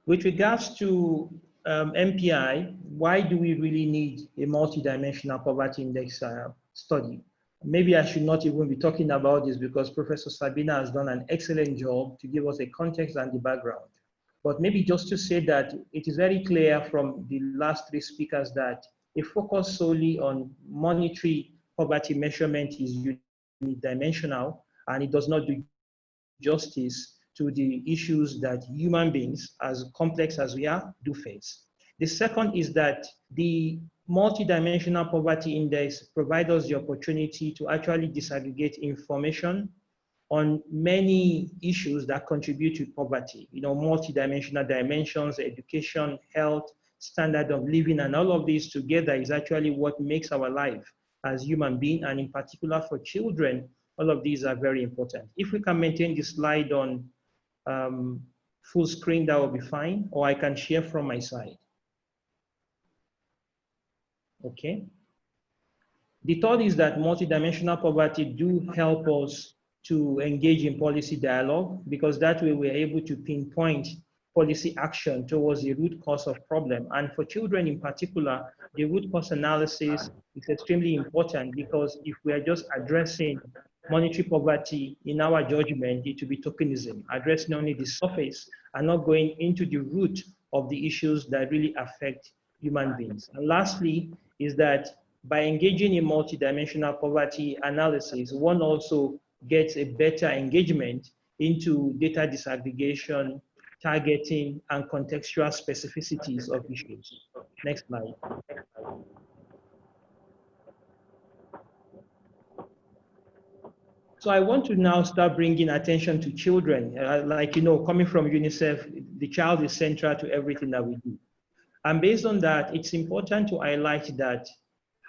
With regards to MPI, why do we really need a multidimensional poverty index study? Maybe I should not even be talking about this because Professor Sabina has done an excellent job to give us a context and the background. But maybe just to say that it is very clear from the last 3 speakers that a focus solely on monetary poverty measurement is unidimensional, and it does not do justice to the issues that human beings, as complex as we are, do face. The second is that the Multidimensional Poverty Index provides us the opportunity to actually disaggregate information on many issues that contribute to poverty. You know, multidimensional dimensions, education, health, standard of living, and all of these together is actually what makes our life as human beings, and in particular for children, all of these are very important. If we can maintain the slide on full screen, that will be fine, or I can share from my side. Okay. The third is that multidimensional poverty do help us to engage in policy dialogue, because that way we're able to pinpoint policy action towards the root cause of problem. And for children in particular, the root cause analysis is extremely important, because if we are just addressing monetary poverty, in our judgment, it will be tokenism, addressing only the surface and not going into the root of the issues that really affect human beings. And lastly is that by engaging in multidimensional poverty analysis, one also gets a better engagement into data disaggregation, targeting, and contextual specificities of issues. Next slide. So I want to now start bringing attention to children. Like, you know, coming from UNICEF, the child is central to everything that we do. And based on that, it's important to highlight that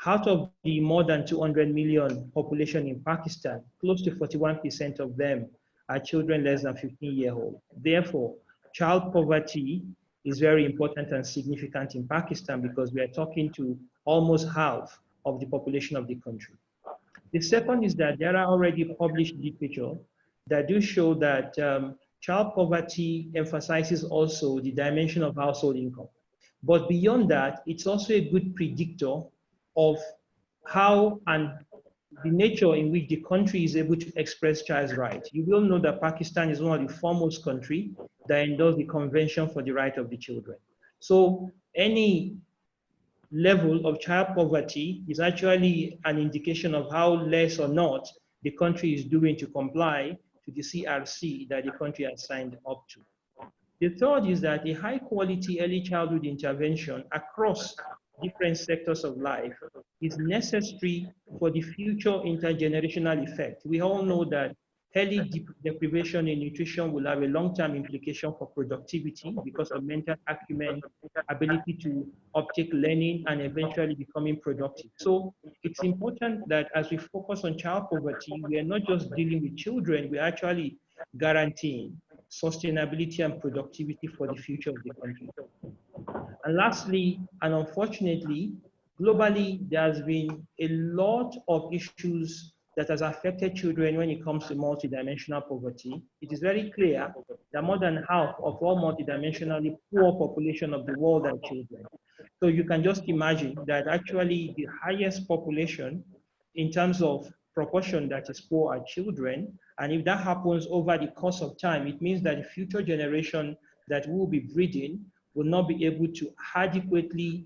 out of the more than 200 million population in Pakistan, close to 41% of them are children less than 15 years old. Therefore, child poverty is very important and significant in Pakistan, because we are talking to almost half of the population of the country. The second is that there are already published literature that do show that child poverty emphasizes also the dimension of household income. But beyond that, it's also a good predictor of how and the nature in which the country is able to express child's rights. You will know that Pakistan is one of the foremost countries that endorsed the Convention for the Right of the Children. So any level of child poverty is actually an indication of how less or not the country is doing to comply to the CRC that the country has signed up to. The third is that a high quality early childhood intervention across different sectors of life is necessary for the future intergenerational effect. We all know that early deprivation in nutrition will have a long-term implication for productivity because of mental acumen, ability to uptake learning, and eventually becoming productive. So it's important that as we focus on child poverty, we are not just dealing with children, we're actually guaranteeing sustainability and productivity for the future of the country. And lastly, and unfortunately, globally, there has been a lot of issues that has affected children when it comes to multidimensional poverty. It is very clear that more than half of all multidimensionally poor population of the world are children. So you can just imagine that actually the highest population in terms of proportion that is poor are children. And if that happens over the course of time, it means that the future generation that will be breeding will not be able to adequately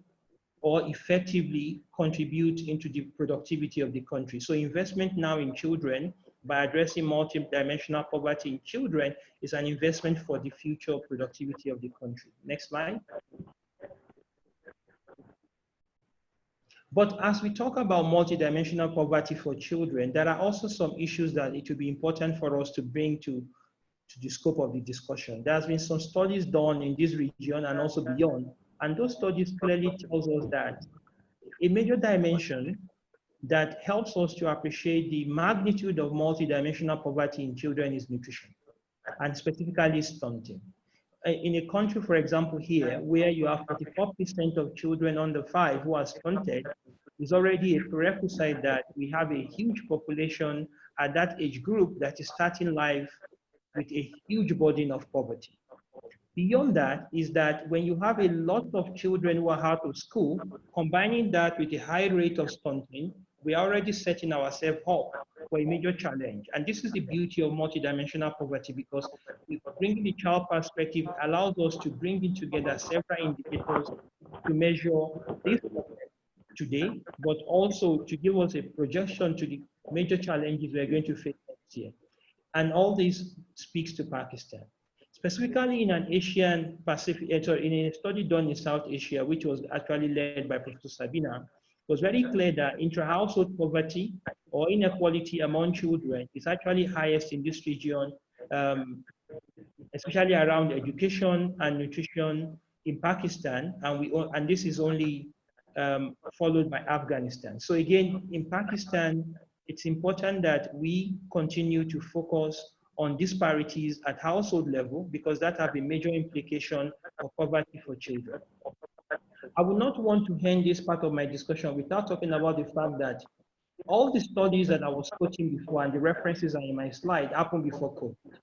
or effectively contribute into the productivity of the country. So investment now in children by addressing multidimensional poverty in children is an investment for the future productivity of the country. Next slide. But as we talk about multidimensional poverty for children, there are also some issues that it will be important for us to bring to the scope of the discussion. There has been some studies done in this region and also beyond, and those studies clearly tells us that a major dimension that helps us to appreciate the magnitude of multidimensional poverty in children is nutrition, and specifically stunting. In a country, for example, here, where you have 44% of children under 5 who are stunted, is already a prerequisite that we have a huge population at that age group that is starting life with a huge burden of poverty. Beyond that is that when you have a lot of children who are out of school, combining that with a high rate of stunting, we are already setting ourselves up for a major challenge. And this is the beauty of multidimensional poverty, because bringing the child perspective allows us to bring in together several indicators to measure this today, but also to give us a projection to the major challenges we're going to face next year. And all this speaks to Pakistan. Specifically in an Asian Pacific, in a study done in South Asia, which was actually led by Professor Sabina, it was very clear that intra-household poverty or inequality among children is actually highest in this region, especially around education and nutrition in Pakistan, and this is only followed by Afghanistan. So again, in Pakistan, it's important that we continue to focus on disparities at household level because that have a major implication of poverty for children. I would not want to end this part of my discussion without talking about the fact that all the studies that I was quoting before and the references are in my slide happened before COVID.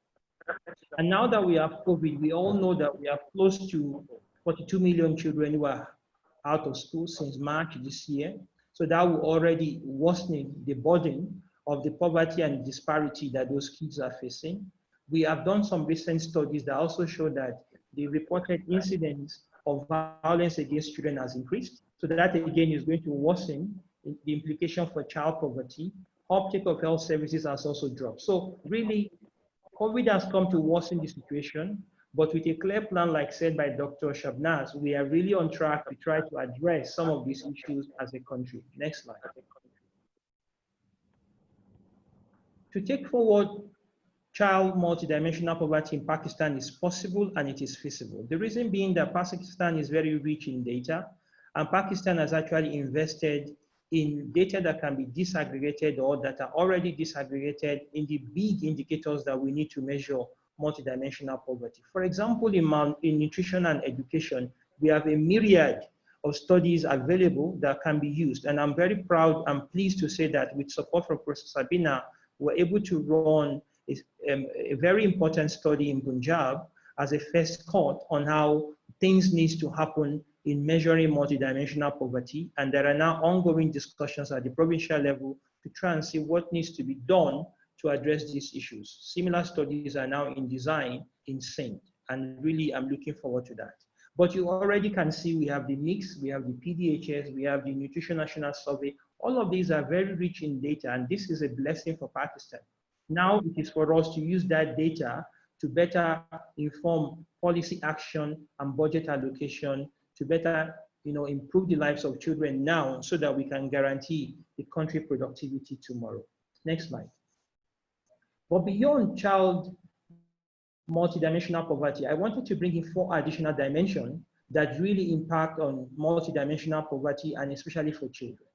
And now that we have COVID, we all know that we have close to 42 million children who are out of school since March this year. So that will already worsen the burden of the poverty and disparity that those kids are facing. We have done some recent studies that also show that the reported incidence of violence against children has increased. So that again is going to worsen the implication for child poverty. Uptake of health services has also dropped. So really, COVID has come to worsen the situation, but with a clear plan, like said by Dr. Shabnaz, we are really on track to try to address some of these issues as a country. Next slide. To take forward child multidimensional poverty in Pakistan is possible and it is feasible. The reason being that Pakistan is very rich in data, and Pakistan has actually invested in data that can be disaggregated or that are already disaggregated in the big indicators that we need to measure multidimensional poverty. For example, in nutrition and education, we have a myriad of studies available that can be used. And I'm very proud and pleased to say that with support from Professor Sabina, we're able to run a very important study in Punjab as a first cut on how things need to happen in measuring multidimensional poverty. And there are now ongoing discussions at the provincial level to try and see what needs to be done to address these issues. Similar studies are now in design in Sindh, and really I'm looking forward to that. But you already can see we have the mix, we have the PDHS, we have the Nutrition National Survey. All of these are very rich in data, and this is a blessing for Pakistan. Now it is for us to use that data to better inform policy action and budget allocation to better improve the lives of children now so that we can guarantee the country productivity tomorrow. Next slide. But beyond child multidimensional poverty, I wanted to bring in 4 additional dimensions that really impact on multidimensional poverty and especially for children.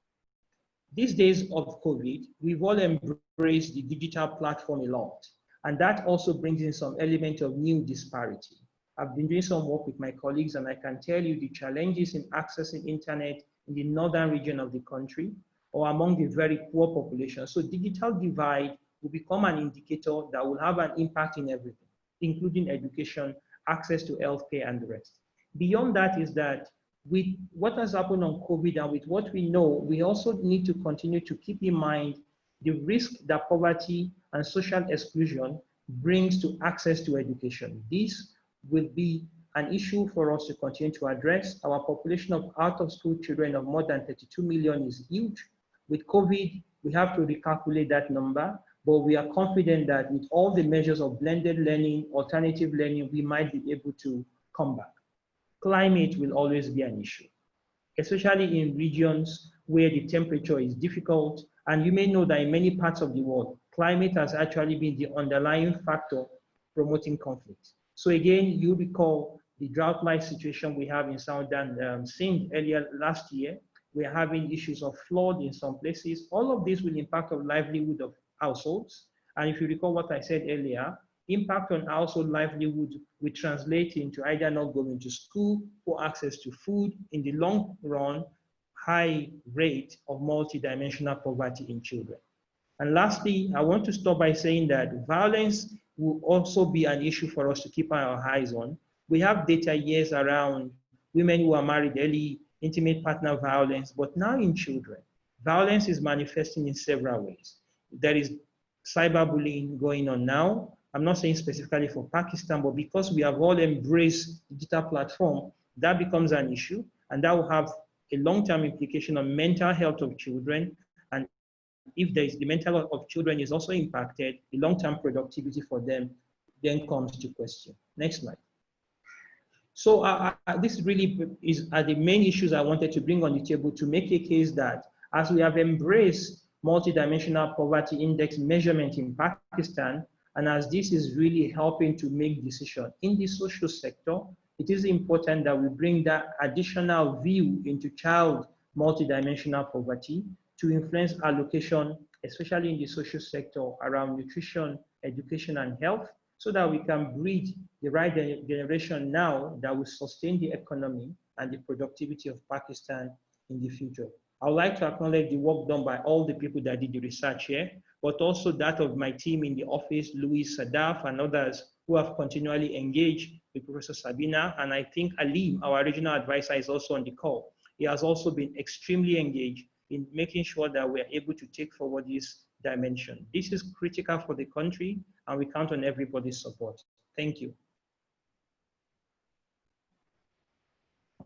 These days of COVID, we've all embraced the digital platform a lot, and that also brings in some element of new disparity. I've been doing some work with my colleagues, and I can tell you the challenges in accessing internet in the northern region of the country or among the very poor population. So digital divide will become an indicator that will have an impact in everything, including education, access to healthcare, and the rest. Beyond that is that with what has happened on COVID and with what we know, we also need to continue to keep in mind the risk that poverty and social exclusion brings to access to education. This will be an issue for us to continue to address. Our population of out-of-school children of more than 32 million is huge. With COVID, we have to recalculate that number, but we are confident that with all the measures of blended learning, alternative learning, we might be able to come back. Climate will always be an issue, especially in regions where the temperature is difficult. And you may know that in many parts of the world, climate has actually been the underlying factor promoting conflict. So again, you recall the drought-like situation we have in southern Sindh earlier last year. We're having issues of flood in some places. All of this will impact on livelihood of households. And if you recall what I said earlier, impact on household livelihood will translate into either not going to school or access to food. In the long run, high rate of multidimensional poverty in children. And lastly, I want to stop by saying that violence will also be an issue for us to keep our eyes on. We have data years around women who are married early, intimate partner violence, but now in children, violence is manifesting in several ways. There is cyberbullying going on now. I'm not saying specifically for Pakistan, but because we have all embraced digital platform, that becomes an issue, and that will have a long-term implication on mental health of children. And if there is the mental health of children is also impacted, the long-term productivity for them then comes to question. Next slide. So this really are the main issues I wanted to bring on the table to make a case that as we have embraced multidimensional poverty index measurement in Pakistan, and as this is really helping to make decisions in the social sector, it is important that we bring that additional view into child multidimensional poverty to influence allocation, especially in the social sector around nutrition, education, and health, so that we can breed the right generation now that will sustain the economy and the productivity of Pakistan in the future. I would like to acknowledge the work done by all the people that did the research here, but also that of my team in the office, Louis, Sadaf, and others who have continually engaged with Professor Sabina. And I think Alim, our regional advisor, is also on the call. He has also been extremely engaged in making sure that we're able to take forward this dimension. This is critical for the country, and we count on everybody's support. Thank you.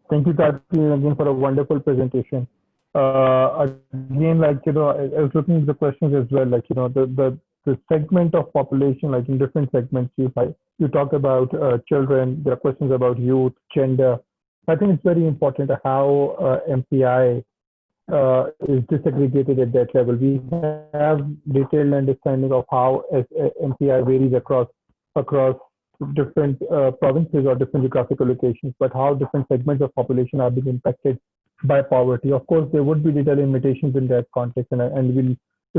Thank you, Qazi, again for a wonderful presentation. Again, like, I was looking at the questions as well, like, the segment of population, like in different segments, you talk about children, there are questions about youth, gender. I think it's very important how MPI is disaggregated at that level. We have detailed understanding of how MPI varies across different provinces or different geographical locations, but how different segments of population are being impacted by poverty. Of course, there would be detailed limitations in that context, and we'll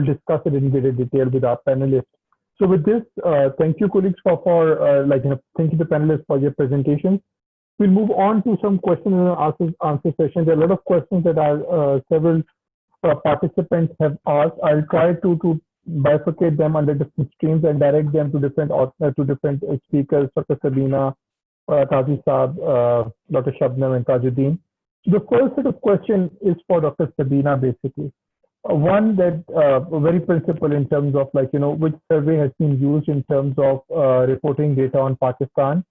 discuss it in greater detail with our panelists. So with this, thank you, colleagues, thank you the panelists for your presentation. We'll move on to some question and answer session. There are a lot of questions that several participants have asked. I'll try to bifurcate them under different streams and direct them to different speakers, Dr. Sabina, Qazi Saab, Dr. Shabnum, and Tajudeen. The first set of questions is for Dr. Sabina, basically. One that very principal in terms of which survey has been used in terms of reporting data on Pakistan.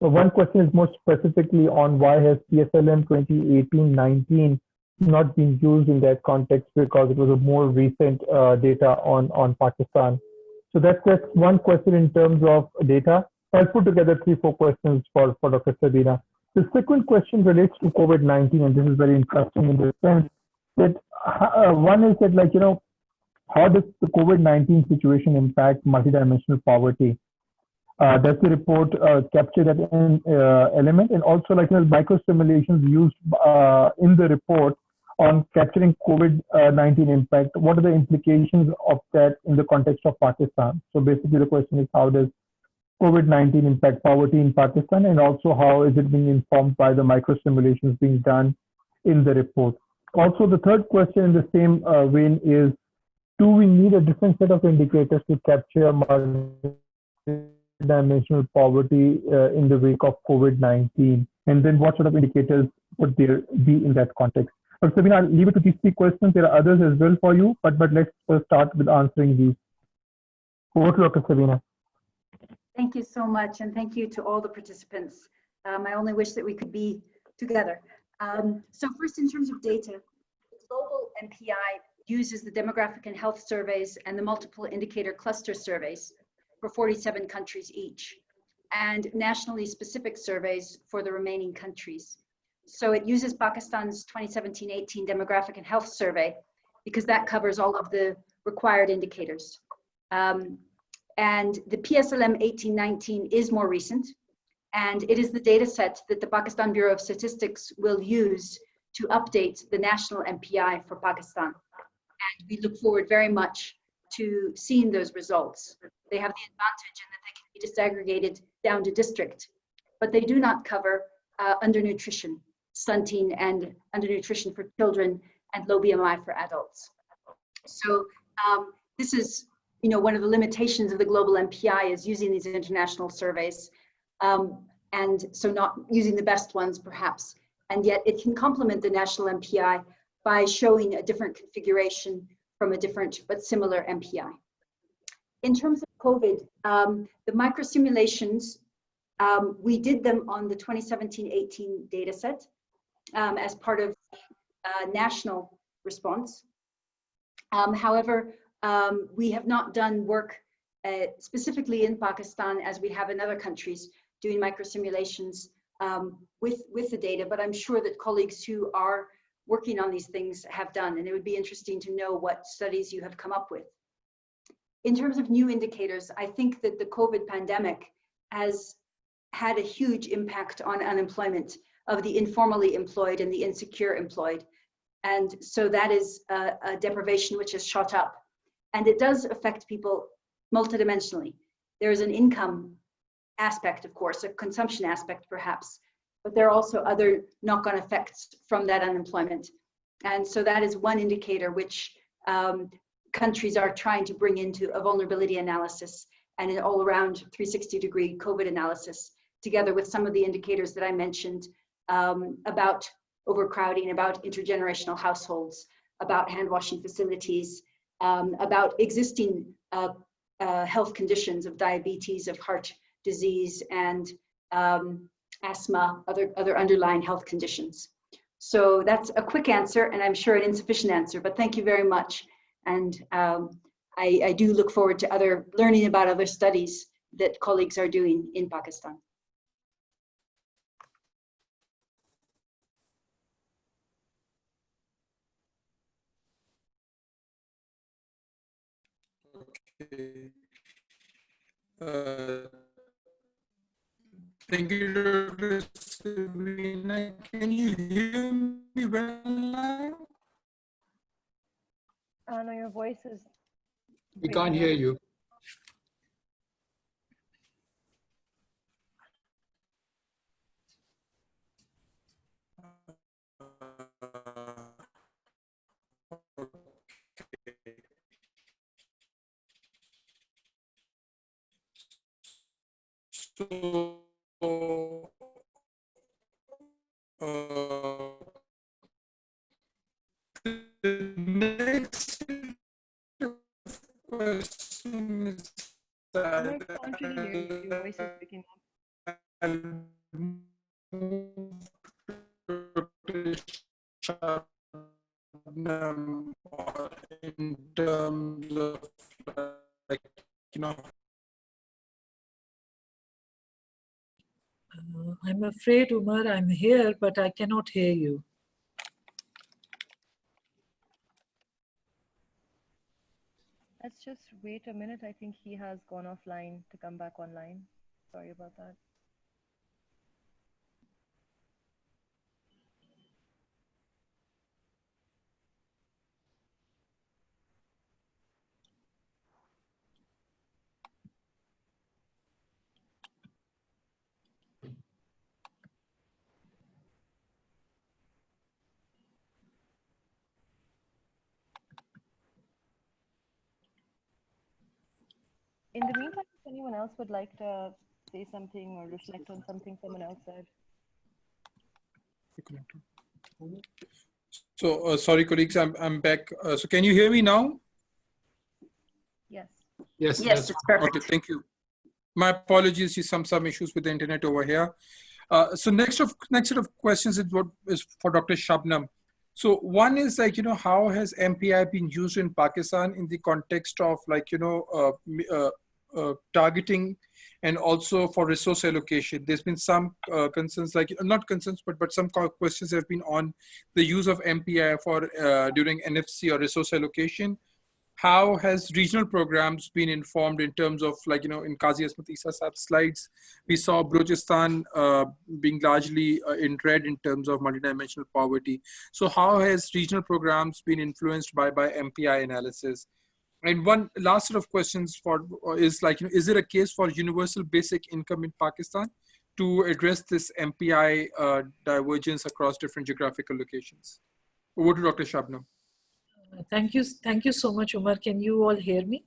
So one question is more specifically on why has PSLM 2018-19 not been used in that context, because it was a more recent data on Pakistan. So that's one question in terms of data. I'll put together 3-4 questions for Dr. Sabina. The second question relates to COVID-19, and this is very interesting in the sense that one is that how does the COVID-19 situation impact multidimensional poverty? Does the report capture that element? And also microsimulations used in the report on capturing COVID-19 impact, what are the implications of that in the context of Pakistan? So basically the question is, how does COVID-19 impact poverty in Pakistan, and also how is it being informed by the microsimulations being done in the report? Also, the third question in the same vein is, do we need a different set of indicators to capture multidimensional poverty in the wake of COVID-19? And then what sort of indicators would there be in that context? Dr. Sabina, I'll leave it to these 3 questions. There are others as well for you, but let's start with answering these. Over to Dr. Sabina. Thank you so much, and thank you to all the participants. I only wish that we could be together. So first, in terms of data, Global MPI uses the demographic and health surveys and the multiple indicator cluster surveys for 47 countries each, and nationally specific surveys for the remaining countries. So it uses Pakistan's 2017-18 demographic and health survey because that covers all of the required indicators. And the PSLM 18-19 is more recent, and it is the data set that the Pakistan Bureau of Statistics will use to update the national MPI for Pakistan. And we look forward very much to seeing those results. They have the advantage in that they can be disaggregated down to district, but they do not cover undernutrition, stunting, and undernutrition for children, and low BMI for adults. So this is one of the limitations of the Global MPI is using these international surveys, and so not using the best ones perhaps, and yet it can complement the national MPI by showing a different configuration from a different but similar MPI. In terms of COVID, the microsimulations, we did them on the 2017-18 data set as part of the national response. However, we have not done work specifically in Pakistan, as we have in other countries, doing microsimulations with the data, but I'm sure that colleagues who are working on these things have done, and it would be interesting to know what studies you have come up with. In terms of new indicators, I think that the COVID pandemic has had a huge impact on unemployment of the informally employed and the insecure employed. And so that is a deprivation which has shot up. And it does affect people multidimensionally. There is an income aspect, of course, a consumption aspect perhaps, but there are also other knock-on effects from that unemployment. And so that is one indicator which countries are trying to bring into a vulnerability analysis and an all-around 360-degree COVID analysis, together with some of the indicators that I mentioned about overcrowding, about intergenerational households, about hand-washing facilities, about existing health conditions of diabetes, of heart disease, and asthma, other underlying health conditions. So that's a quick answer, and I'm sure an insufficient answer, but thank you very much. And I do look forward to learning about other studies that colleagues are doing in Pakistan. Okay. Thank you, Dr. Sabina. Can you hear me well now? No, your voice is... We can't hear you. So, the next question is I can't really hear you. Your voice is picking up. I'll move to Shabnum in terms of, like, you know. I'm afraid, Umar, I'm here, but I cannot hear you. Let's just wait a minute. I think he has gone offline to come back online. Sorry about that. In the meantime, if anyone else would like to say something or reflect on something someone else said. So sorry, colleagues, I'm back. So can you hear me now? Yes. Yes, Yes, it's perfect. Okay, thank you. My apologies, some issues with the internet over here. So next set of questions is for Dr. Shabnum. So one is, like, you know, how has MPI been used in Pakistan in the context of, like, you know, targeting and also for resource allocation? There's been some concerns, like, not concerns, but some questions have been on the use of MPI for during NFC or resource allocation. How has regional programs been informed in terms of, like, you know, in Qazi Azmat Isa's slides, we saw Balochistan being largely in red in terms of multidimensional poverty. So how has regional programs been influenced by MPI analysis? And one last set of questions is, like, you know, is there a case for universal basic income in Pakistan to address this MPI divergence across different geographical locations? Over to Dr. Shabnum. Thank you so much, Umar. Can you all hear me?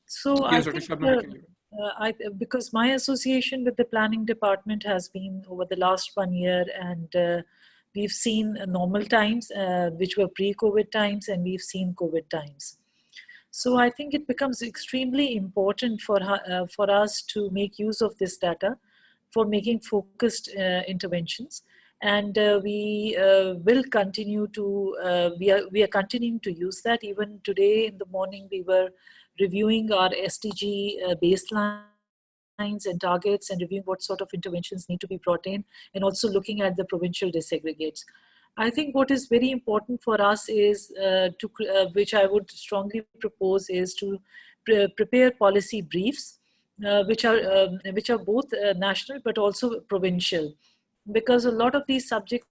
So yes, I Dr. think Shabnum, because my association with the planning department has been over the last 1 year, and we've seen normal times, which were pre-COVID times, and we've seen COVID times. So I think it becomes extremely important for us to make use of this data for making focused interventions. And we will continue to, we are continuing to use that. Even today in the morning, we were reviewing our SDG baselines and targets, and reviewing what sort of interventions need to be brought in, and also looking at the provincial disaggregates. I think what is very important for us is which I would strongly propose, is to prepare policy briefs, which are both national but also provincial, because a lot of these subjects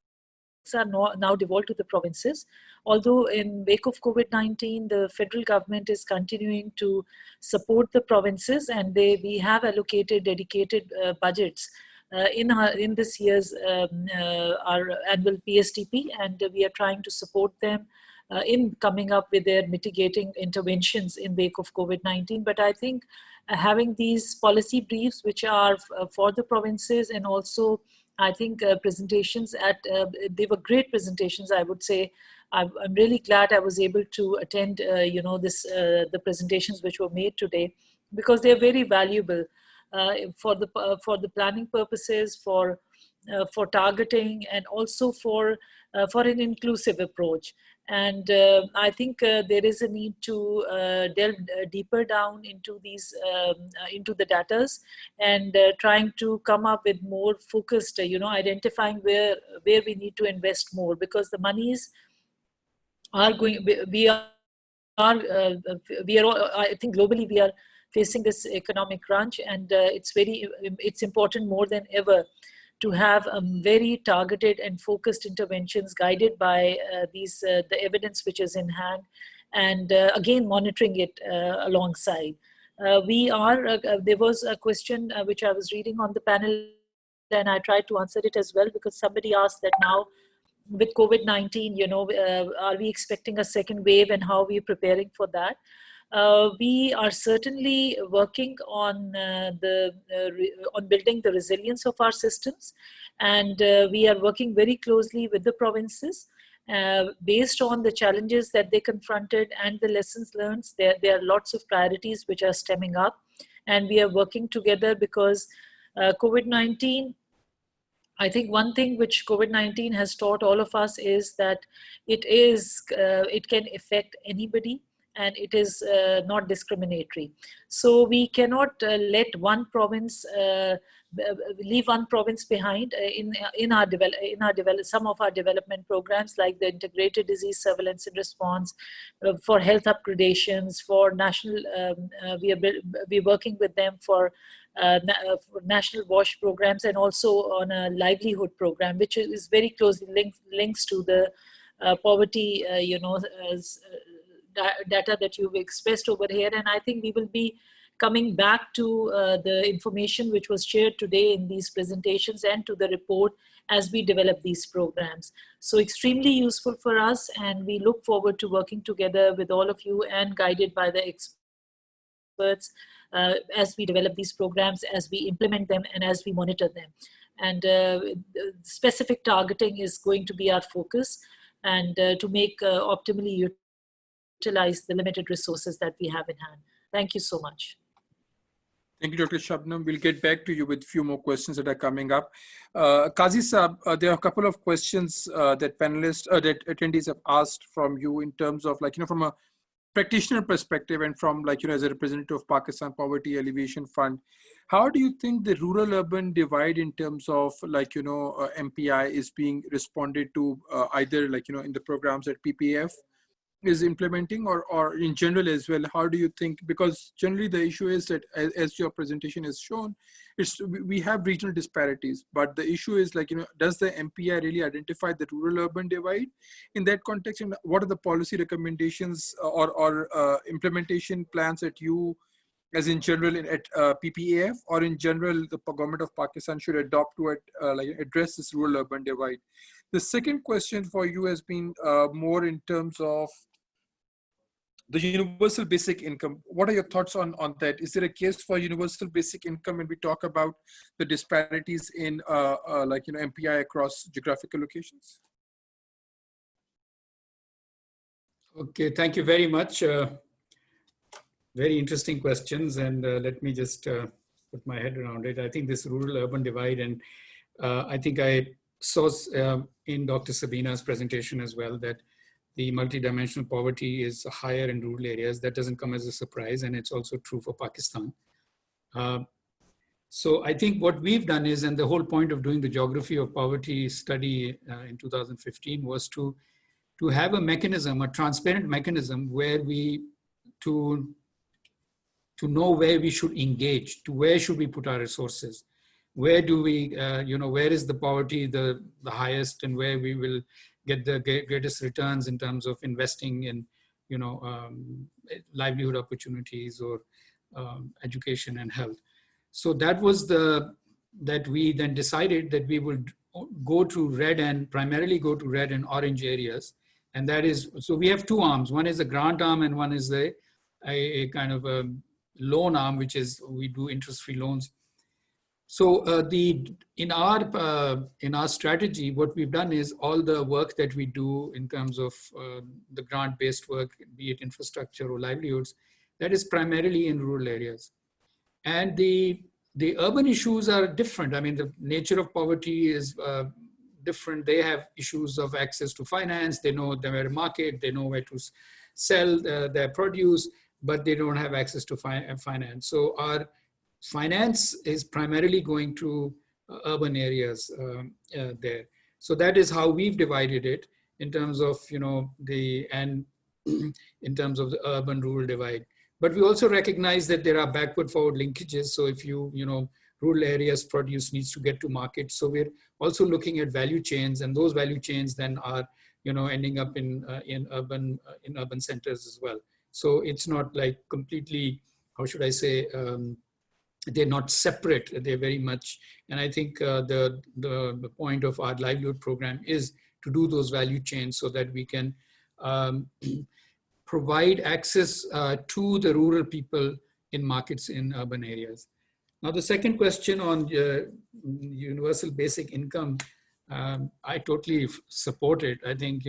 are now devolved to the provinces. Although in wake of COVID-19, the federal government is continuing to support the provinces, and we have allocated dedicated budgets in this year's our annual PSTP, and we are trying to support them in coming up with their mitigating interventions in wake of COVID-19. But I think having these policy briefs, which are for the provinces, and also I think presentations they were great presentations, I would say. I'm really glad I was able to attend, the presentations which were made today, because they're very valuable for the planning purposes, for targeting, and also for an inclusive approach. And I think there is a need to delve deeper down into these, into the datas, and trying to come up with more focused, identifying where we need to invest more, because the monies are going. We are. I think globally we are facing this economic crunch, and it's important more than ever to have very targeted and focused interventions guided by the evidence which is in hand, and again monitoring it alongside. There was a question which I was reading on the panel, and I tried to answer it as well, because somebody asked that now with COVID-19, are we expecting a second wave, and how are we preparing for that? We are certainly working on on building the resilience of our systems, and we are working very closely with the provinces based on the challenges that they confronted and the lessons learned. There are lots of priorities which are stemming up, and we are working together, because COVID-19, I think one thing which COVID-19 has taught all of us is that it can affect anybody, and it is not discriminatory. So we cannot let one province leave one province behind in some of our development programs, like the integrated disease surveillance and response, for health upgradations, for national. We're working with them for national WASH programs, and also on a livelihood program, which is very closely links to the poverty, data that you've expressed over here. And I think we will be coming back to the information which was shared today in these presentations, and to the report as we develop these programs. So extremely useful for us, and we look forward to working together with all of you and guided by the experts as we develop these programs, as we implement them, and as we monitor them. And specific targeting is going to be our focus, and to make optimally utilize the limited resources that we have in hand. Thank you so much. Thank you, Dr. Shabnum. We'll get back to you with a few more questions that are coming up. Qazi Saab, there are a couple of questions that attendees have asked from you in terms of, from a practitioner perspective, and from as a representative of Pakistan Poverty Alleviation Fund. How do you think the rural-urban divide in terms of MPI is being responded to, either in the programs that PPAF is implementing, or in general as well? How do you think, because generally the issue is that, as your presentation has shown, we have regional disparities, but the issue is does the MPI really identify the rural-urban divide in that context, and what are the policy recommendations or implementation plans that you, as in general at PPAF, or in general the government of Pakistan should adopt to address this rural-urban divide? The second question for you has been more in terms of the universal basic income. What are your thoughts on that? Is there a case for universal basic income when we talk about the disparities in MPI across geographical locations? Okay, thank you very much. Very interesting questions, and let me just put my head around it. I think this rural-urban divide, and I think I saw in Dr. Sabina's presentation as well, that the multidimensional poverty is higher in rural areas. That doesn't come as a surprise, and it's also true for Pakistan. So I think what we've done is, and the whole point of doing the geography of poverty study in 2015 was to have a mechanism, a transparent mechanism where to know where we should engage, to where should we put our resources, where do we, where is the poverty the highest, and where we will get the greatest returns in terms of investing in, livelihood opportunities or education and health. So that was that we then decided that we would go to primarily go to red and orange areas. And that is, so we have two arms. One is a grant arm and one is a kind of a loan arm, which is, we do interest-free loans. So in our strategy, what we've done is all the work that we do in terms of the grant-based work, be it infrastructure or livelihoods, that is primarily in rural areas. And the urban issues are different. I mean, the nature of poverty is different. They have issues of access to finance. They know where to market. They know where to sell their produce, but they don't have access to finance. So our finance is primarily going to urban areas there. So that is how we've divided it in terms of, in terms of the urban-rural divide. But we also recognize that there are backward-forward linkages. So if rural areas produce needs to get to market. So we're also looking at value chains, and those value chains then are, ending up in urban centers as well. So it's not like completely, how should I say, they're not separate. They're very much, and I think the point of our livelihood program is to do those value chains so that we can provide access to the rural people in markets in urban areas. Now, the second question on universal basic income, I totally support it. I think,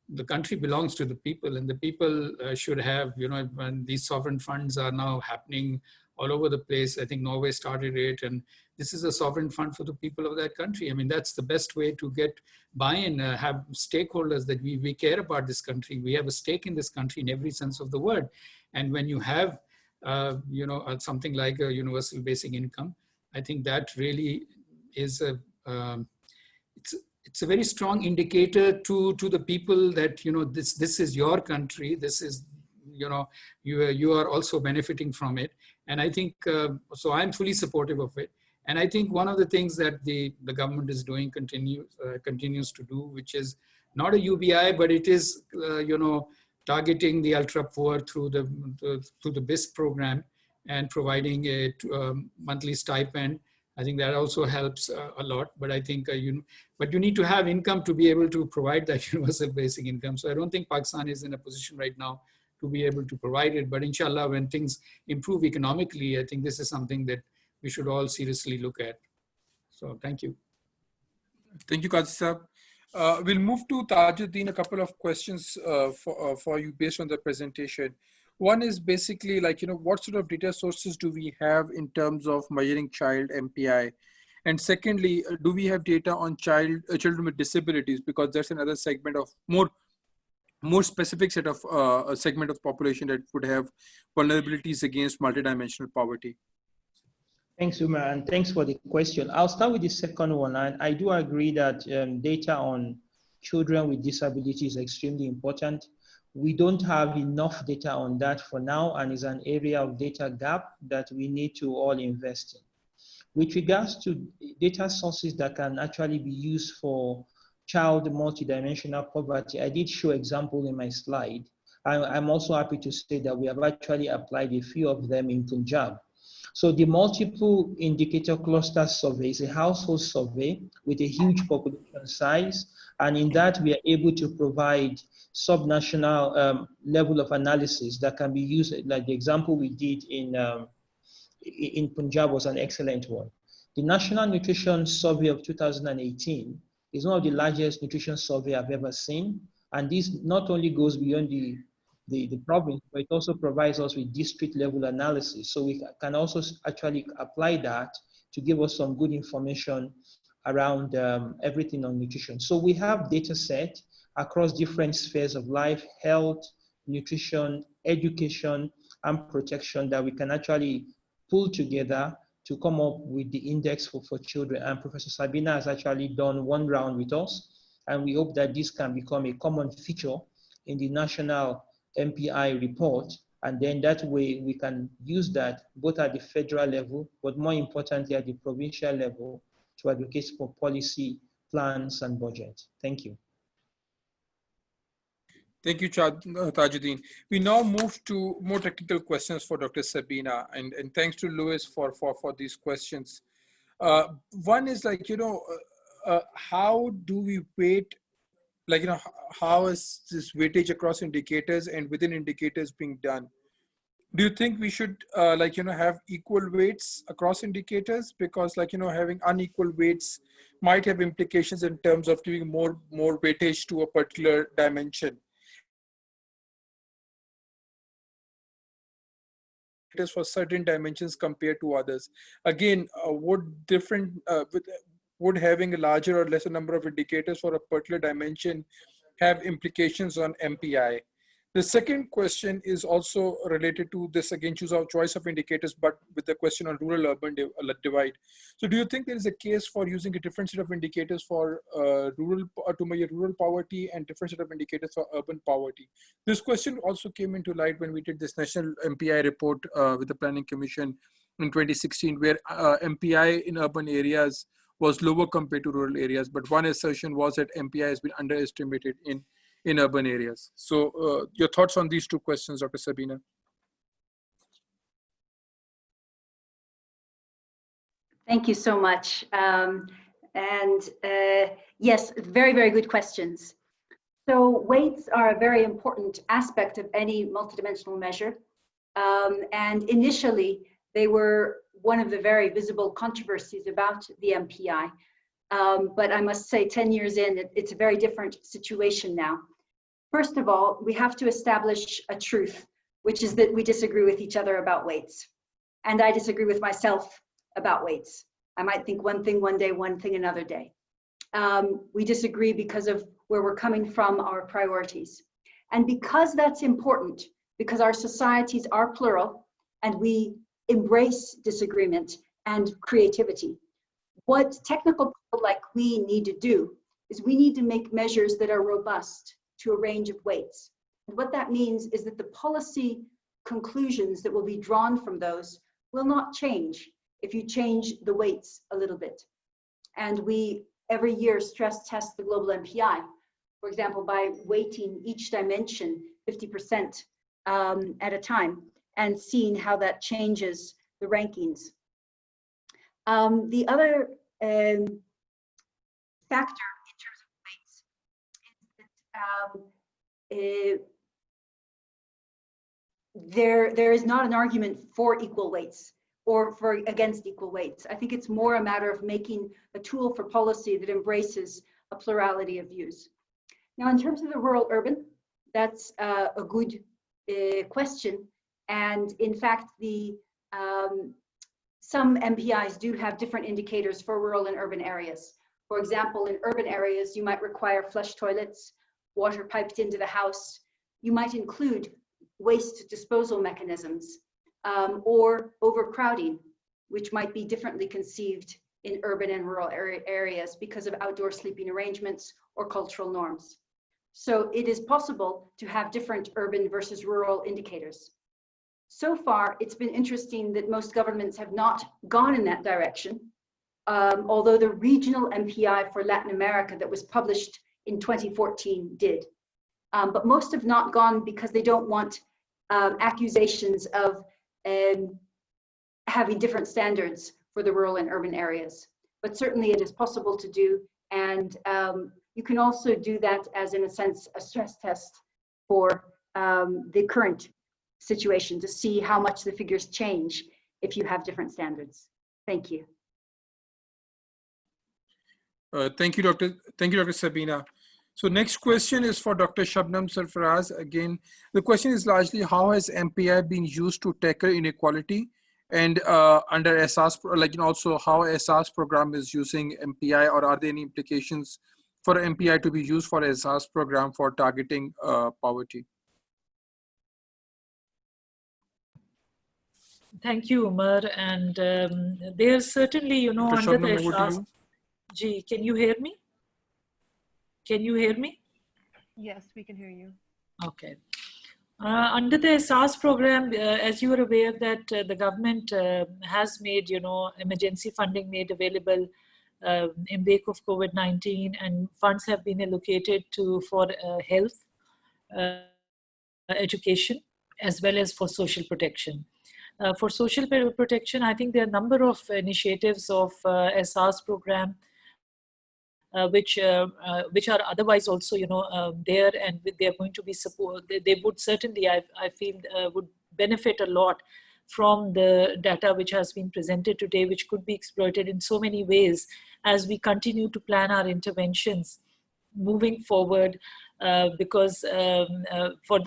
the country belongs to the people, and the people should have, when these sovereign funds are now happening all over the place. I think Norway started it, and this is a sovereign fund for the people of that country. I mean, that's the best way to get buy-in, have stakeholders that we care about this country. We have a stake in this country in every sense of the word. And when you have, something like a universal basic income, I think that really is it's a very strong indicator to the people that, this is your country. This is, you are also benefiting from it. And I think, so I'm fully supportive of it. And I think one of the things that the government is doing continues to do, which is not a UBI, but it is, targeting the ultra poor through the BIS program and providing a monthly stipend. I think that also helps a lot. But I think, but you need to have income to be able to provide that universal basic income. So I don't think Pakistan is in a position right now to be able to provide it. But inshallah, when things improve economically, I think this is something that we should all seriously look at. So thank you. Thank you, Qazi Sahab. We'll move to Tajudeen, a couple of questions for you based on the presentation. One is basically like, what sort of data sources do we have in terms of measuring child MPI? And secondly, do we have data on children with disabilities? Because that's another segment of more specific set of a segment of population that would have vulnerabilities against multidimensional poverty. Thanks, Umar, and thanks for the question. I'll start with the second one. And I do agree that data on children with disabilities is extremely important. We don't have enough data on that for now, and is an area of data gap that we need to all invest in. With regards to data sources that can actually be used for child multidimensional poverty, I did show example in my slide. I'm also happy to say that we have actually applied a few of them in Punjab. So the multiple indicator cluster survey is a household survey with a huge population size. And in that, we are able to provide subnational level of analysis that can be used, like the example we did in Punjab was an excellent one. The National Nutrition Survey of 2018 is one of the largest nutrition survey I've ever seen. And this not only goes beyond the province, but it also provides us with district level analysis. So we can also actually apply that to give us some good information around everything on nutrition. So we have data set, across different spheres of life, health, nutrition, education, and protection that we can actually pull together to come up with the index for children. And Professor Sabina has actually done one round with us, and we hope that this can become a common feature in the national MPI report. And then that way we can use that both at the federal level, but more importantly at the provincial level to advocate for policy, plans, and budget. Thank you. Thank you, Tajudeen. We now move to more technical questions for Dr. Sabina, and thanks to Louis for these questions. One is like, how do we weight, like, how is this weightage across indicators and within indicators being done? Do you think we should have equal weights across indicators? Because having unequal weights might have implications in terms of giving more weightage to a particular dimension. For certain dimensions compared to others. Again, would having a larger or lesser number of indicators for a particular dimension have implications on MPI? The second question is also related to this, again, choice of indicators, but with the question on rural-urban divide. So do you think there is a case for using a different set of indicators for to measure rural poverty and different set of indicators for urban poverty? This question also came into light when we did this national MPI report with the Planning Commission in 2016, where MPI in urban areas was lower compared to rural areas. But one assertion was that MPI has been underestimated in urban areas. So your thoughts on these two questions, Dr. Sabina? Thank you so much. Yes, very, very good questions. So weights are a very important aspect of any multidimensional measure. And initially, they were one of the very visible controversies about the MPI. But I must say 10 years in, it's a very different situation now. First of all, we have to establish a truth, which is that we disagree with each other about weights. And I disagree with myself about weights. I might think one thing one day, one thing another day. We disagree because of where we're coming from, our priorities. And because that's important, because our societies are plural and we embrace disagreement and creativity, what technical people like we need to do is we need to make measures that are robust to a range of weights. And what that means is that the policy conclusions that will be drawn from those will not change if you change the weights a little bit. And we every year stress test the global MPI, for example, by weighting each dimension 50% at a time and seeing how that changes the rankings. The other factor in terms of weights is that there is not an argument for equal weights or against equal weights. I think it's more a matter of making a tool for policy that embraces a plurality of views. Now, in terms of the rural-urban, that's a good question. And in fact, some MPIs do have different indicators for rural and urban areas. For example, in urban areas, you might require flush toilets, water piped into the house. You might include waste disposal mechanisms or overcrowding, which might be differently conceived in urban and rural areas because of outdoor sleeping arrangements or cultural norms. So it is possible to have different urban versus rural indicators. So far, it's been interesting that most governments have not gone in that direction, although the regional MPI for Latin America that was published in 2014 did. But most have not gone because they don't want accusations of having different standards for the rural and urban areas. But certainly it is possible to do, and you can also do that as, in a sense, a stress test for the current situation to see how much the figures change if you have different standards. Thank you. Thank you, Dr. Sabina. So next question is for Dr. Shabnum Sarfraz. Again, the question is largely how has MPI been used to tackle inequality, and under SARS, also how SARS program is using MPI, or are there any implications for MPI to be used for ESAS program for targeting poverty? Thank you, Umar. And there's certainly, you know, Dr. under the Shabnum, over to ESAS. you. Gee, can you hear me? Can you hear me? Yes, we can hear you. Okay. Under the ESAS program, as you are aware that the government has made, you know, emergency funding made available in wake of COVID-19, and funds have been allocated for health, education, as well as for social protection. For social protection, I think there are a number of initiatives of ESAS program which are otherwise also, you know, there, and they're going to be support. They would certainly, I feel, would benefit a lot from the data which has been presented today, which could be exploited in so many ways as we continue to plan our interventions moving forward, because for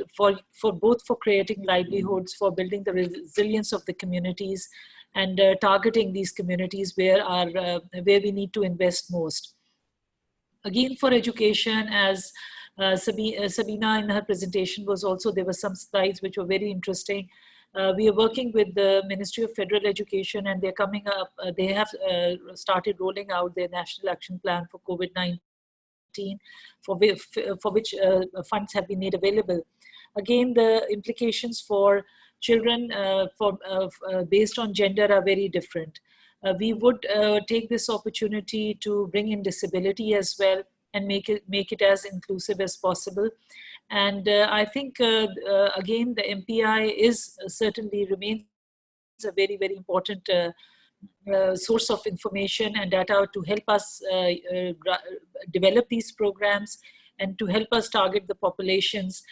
both for creating livelihoods, for building the resilience of the communities, and targeting these communities where we need to invest most. Again, for education, as Sabina in her presentation was also, there were some slides which were very interesting. We are working with the Ministry of Federal Education, and they're coming up, they have started rolling out their National Action Plan for COVID-19, for which funds have been made available. Again, the implications for children based on gender are very different. We would take this opportunity to bring in disability as well, and make it as inclusive as possible. And I think, again, the MPI certainly remains a very, very important source of information and data to help us develop these programs, and to help us target the populations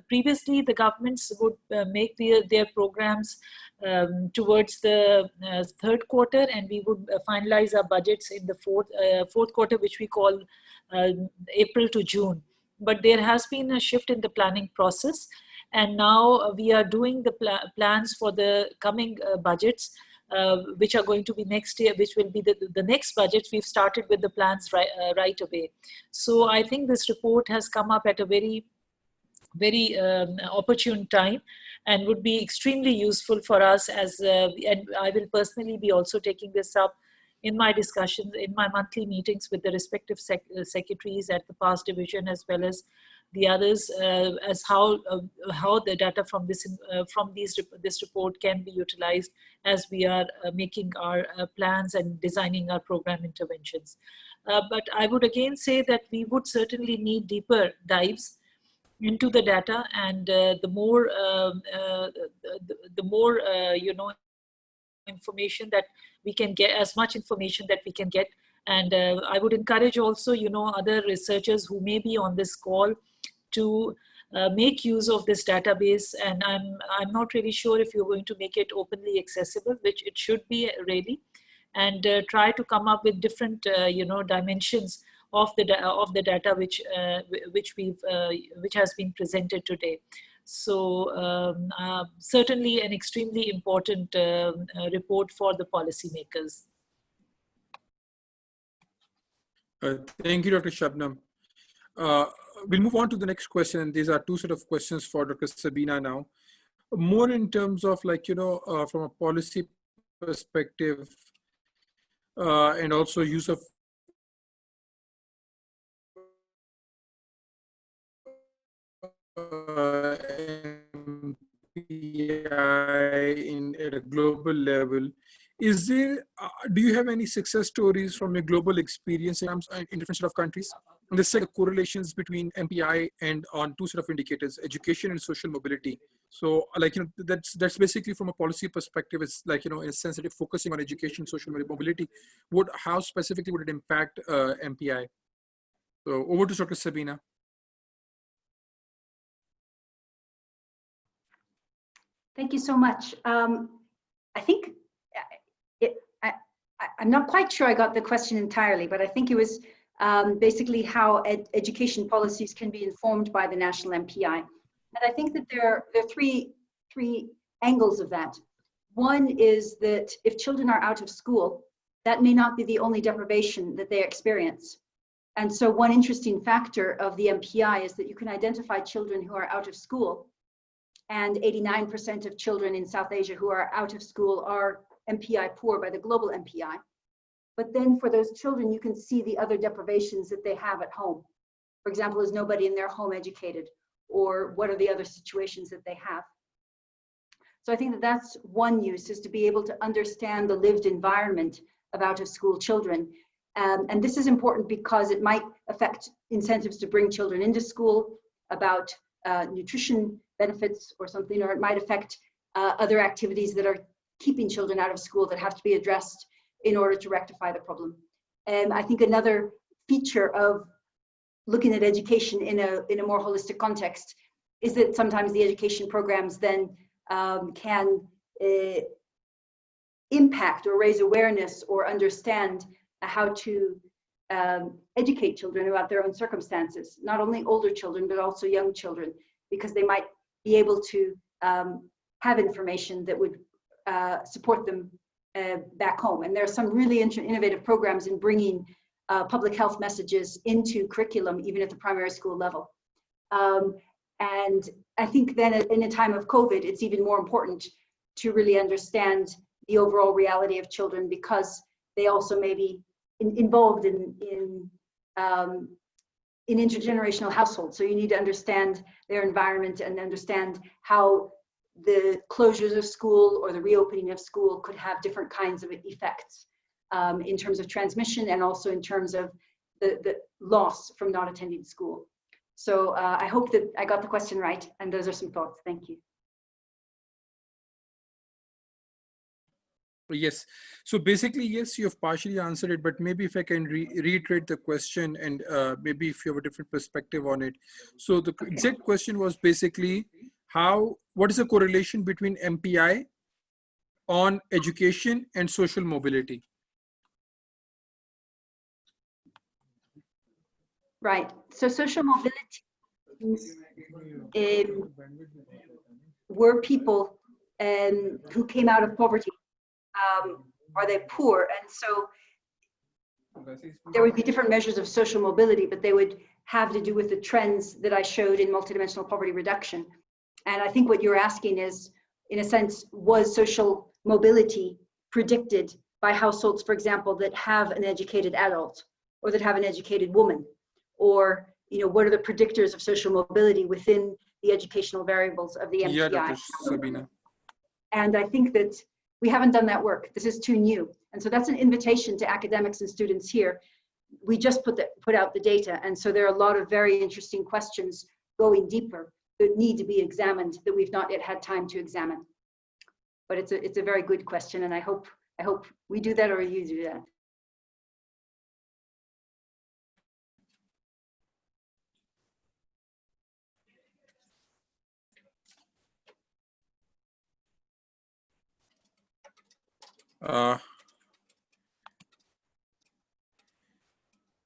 previously the governments would make their programs towards the third quarter, and we would finalize our budgets in the fourth quarter, which we call April to June. But there has been a shift in the planning process, and now we are doing the plans for the coming budgets, which are going to be next year, which will be the next budget. We've started with the plans right away. So I think this report has come up at a very, very opportune time, and would be extremely useful for us and I will personally be also taking this up in my discussions, in my monthly meetings with the respective secretaries at the PAS division, as well as the others, as how the data from this report can be utilized as we are making our plans and designing our program interventions. But I would again say that we would certainly need deeper dives into the data, and the more you know, information that we can get, as much information that we can get. And I would encourage also, you know, other researchers who may be on this call to make use of this database. And I'm not really sure if you're going to make it openly accessible, which it should be really, and try to come up with different you know, dimensions of the data which has been presented today. So certainly an extremely important report for the policymakers. Thank you, Dr. Shabnum. We'll move on to the next question. These are two set of questions for Dr. Sabina now. More in terms of, like, you know, from a policy perspective, and also use of MPI at a global level. Is there, do you have any success stories from your global experience in different set of countries? And the set of correlations between MPI and on two set of indicators, education and social mobility. So, like, you know, that's basically from a policy perspective. It's like, you know, in a sense that if focusing on education, social mobility, how specifically would it impact MPI? So over to Dr. Sabina. Thank you so much. I think I'm not quite sure I got the question entirely, but I think it was basically how education policies can be informed by the national MPI. And I think that there are three angles of that. One is that if children are out of school, that may not be the only deprivation that they experience. And so one interesting factor of the MPI is that you can identify children who are out of school, and 89% of children in South Asia who are out of school are MPI poor by the Global MPI. But then for those children, you can see the other deprivations that they have at home. For example, is nobody in their home educated? Or what are the other situations that they have? So I think that that's one use, is to be able to understand the lived environment of out-of-school children. And this is important because it might affect incentives to bring children into school, about nutrition benefits or something, or it might affect other activities that are keeping children out of school that have to be addressed in order to rectify the problem. And I think another feature of looking at education in a more holistic context is that sometimes the education programs then can impact or raise awareness or understand how to educate children about their own circumstances, not only older children, but also young children, because they might be able to have information that would support them back home. And there are some really innovative programs in bringing public health messages into curriculum, even at the primary school level. And I think then in a time of COVID, it's even more important to really understand the overall reality of children, because they also may be involved in intergenerational households. So you need to understand their environment and understand how the closures of school or the reopening of school could have different kinds of effects in terms of transmission, and also in terms of the loss from not attending school. So I hope that I got the question right, and those are some thoughts. Thank you. Yes. So basically, yes, you have partially answered it, but maybe if I can reiterate the question, and maybe if you have a different perspective on it. So the exact question was basically what is the correlation between MPI on education and social mobility? Right. So social mobility were people who came out of poverty. Are they poor? And so there would be different measures of social mobility, but they would have to do with the trends that I showed in multidimensional poverty reduction. And I think what you're asking is, in a sense, was social mobility predicted by households, for example, that have an educated adult or that have an educated woman? Or, what are the predictors of social mobility within the educational variables of the MPI? Yeah, Dr. Sabina. And I think that we haven't done that work. This is too new. And so that's an invitation to academics and students here. We just put out the data. And so there are a lot of very interesting questions going deeper that need to be examined that we've not yet had time to examine. But it's a very good question. And I hope we do that, or you do that.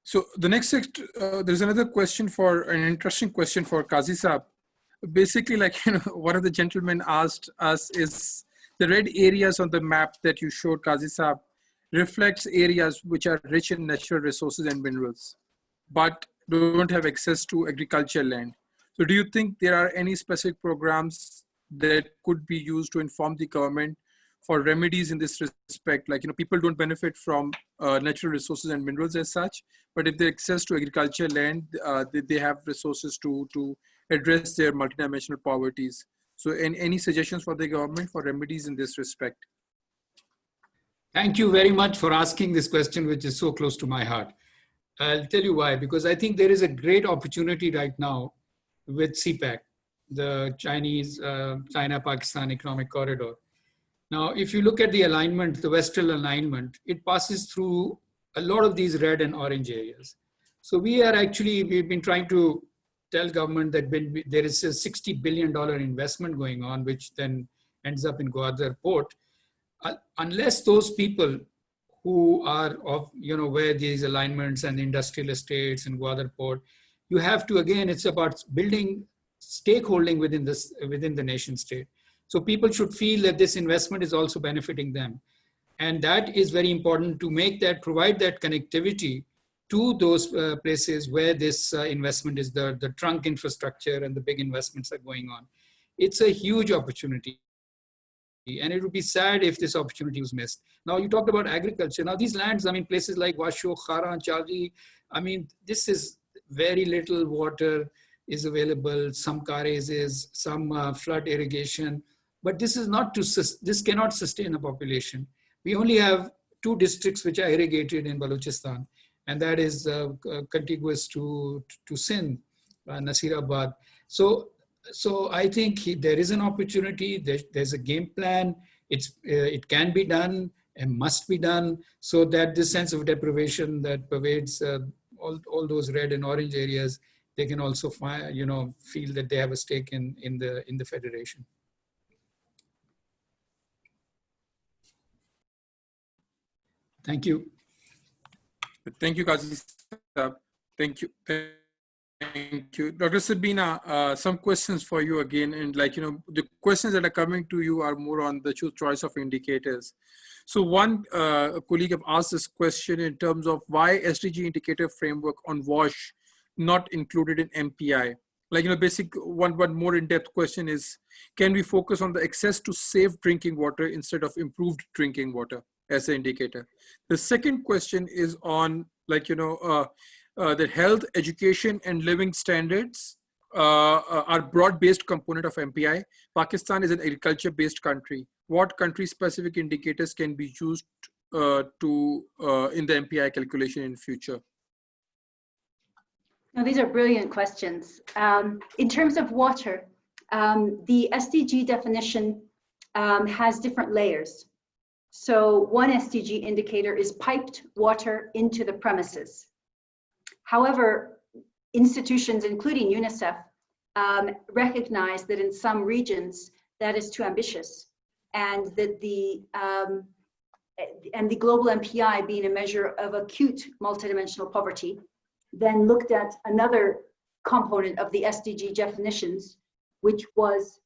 So the next, there's another question, an interesting question for Qazi Saab. Basically, one of the gentlemen asked us is, the red areas on the map that you showed, Qazi Saab, reflects areas which are rich in natural resources and minerals, but don't have access to agricultural land. So do you think there are any specific programs that could be used to inform the government for remedies in this respect? People don't benefit from natural resources and minerals as such, but if they access to agricultural land, they have resources to address their multidimensional poverties. So any suggestions for the government for remedies in this respect? Thank you very much for asking this question, which is so close to my heart. I'll tell you why, because I think there is a great opportunity right now with CPAC, the China-Pakistan Economic Corridor. Now, if you look at the alignment, the Western alignment, it passes through a lot of these red and orange areas. So we've been trying to tell government that there is a $60 billion investment going on, which then ends up in Gwadar port. Unless those people who are where these alignments and industrial estates and Gwadar port, you have to, again, it's about building stakeholding within the nation state. So people should feel that this investment is also benefiting them. And that is very important to make that, provide that connectivity to those places where this investment is, the trunk infrastructure and the big investments are going on. It's a huge opportunity. And it would be sad if this opportunity was missed. Now, you talked about agriculture. Now, these lands, I mean, places like Washo, Khara, Chaldi, I mean, this is very little water is available, some kares is, some flood irrigation, but this is not to, this cannot sustain a population. We only have 2 districts which are irrigated in Balochistan, and that is contiguous to Sindh, Nasirabad. So I think there is an opportunity, there's a game plan, it can be done and must be done, so that this sense of deprivation that pervades all those red and orange areas, they can also find, feel that they have a stake in the federation. Thank you. Thank you, Qazi. Thank you. Thank you. Dr. Sabina, some questions for you again. And the questions that are coming to you are more on the choice of indicators. So one colleague have asked this question in terms of why SDG indicator framework on WASH not included in MPI. Basic one more in-depth question is, can we focus on the access to safe drinking water instead of improved drinking water as an indicator? The second question is on the health, education, and living standards are broad-based component of MPI. Pakistan is an agriculture-based country. What country-specific indicators can be used in the MPI calculation in future? Now, these are brilliant questions. In terms of water, the SDG definition has different layers. So one SDG indicator is piped water into the premises. However, institutions, including UNICEF, recognize that in some regions that is too ambitious, and that the Global MPI, being a measure of acute multidimensional poverty, then looked at another component of the SDG definitions, which was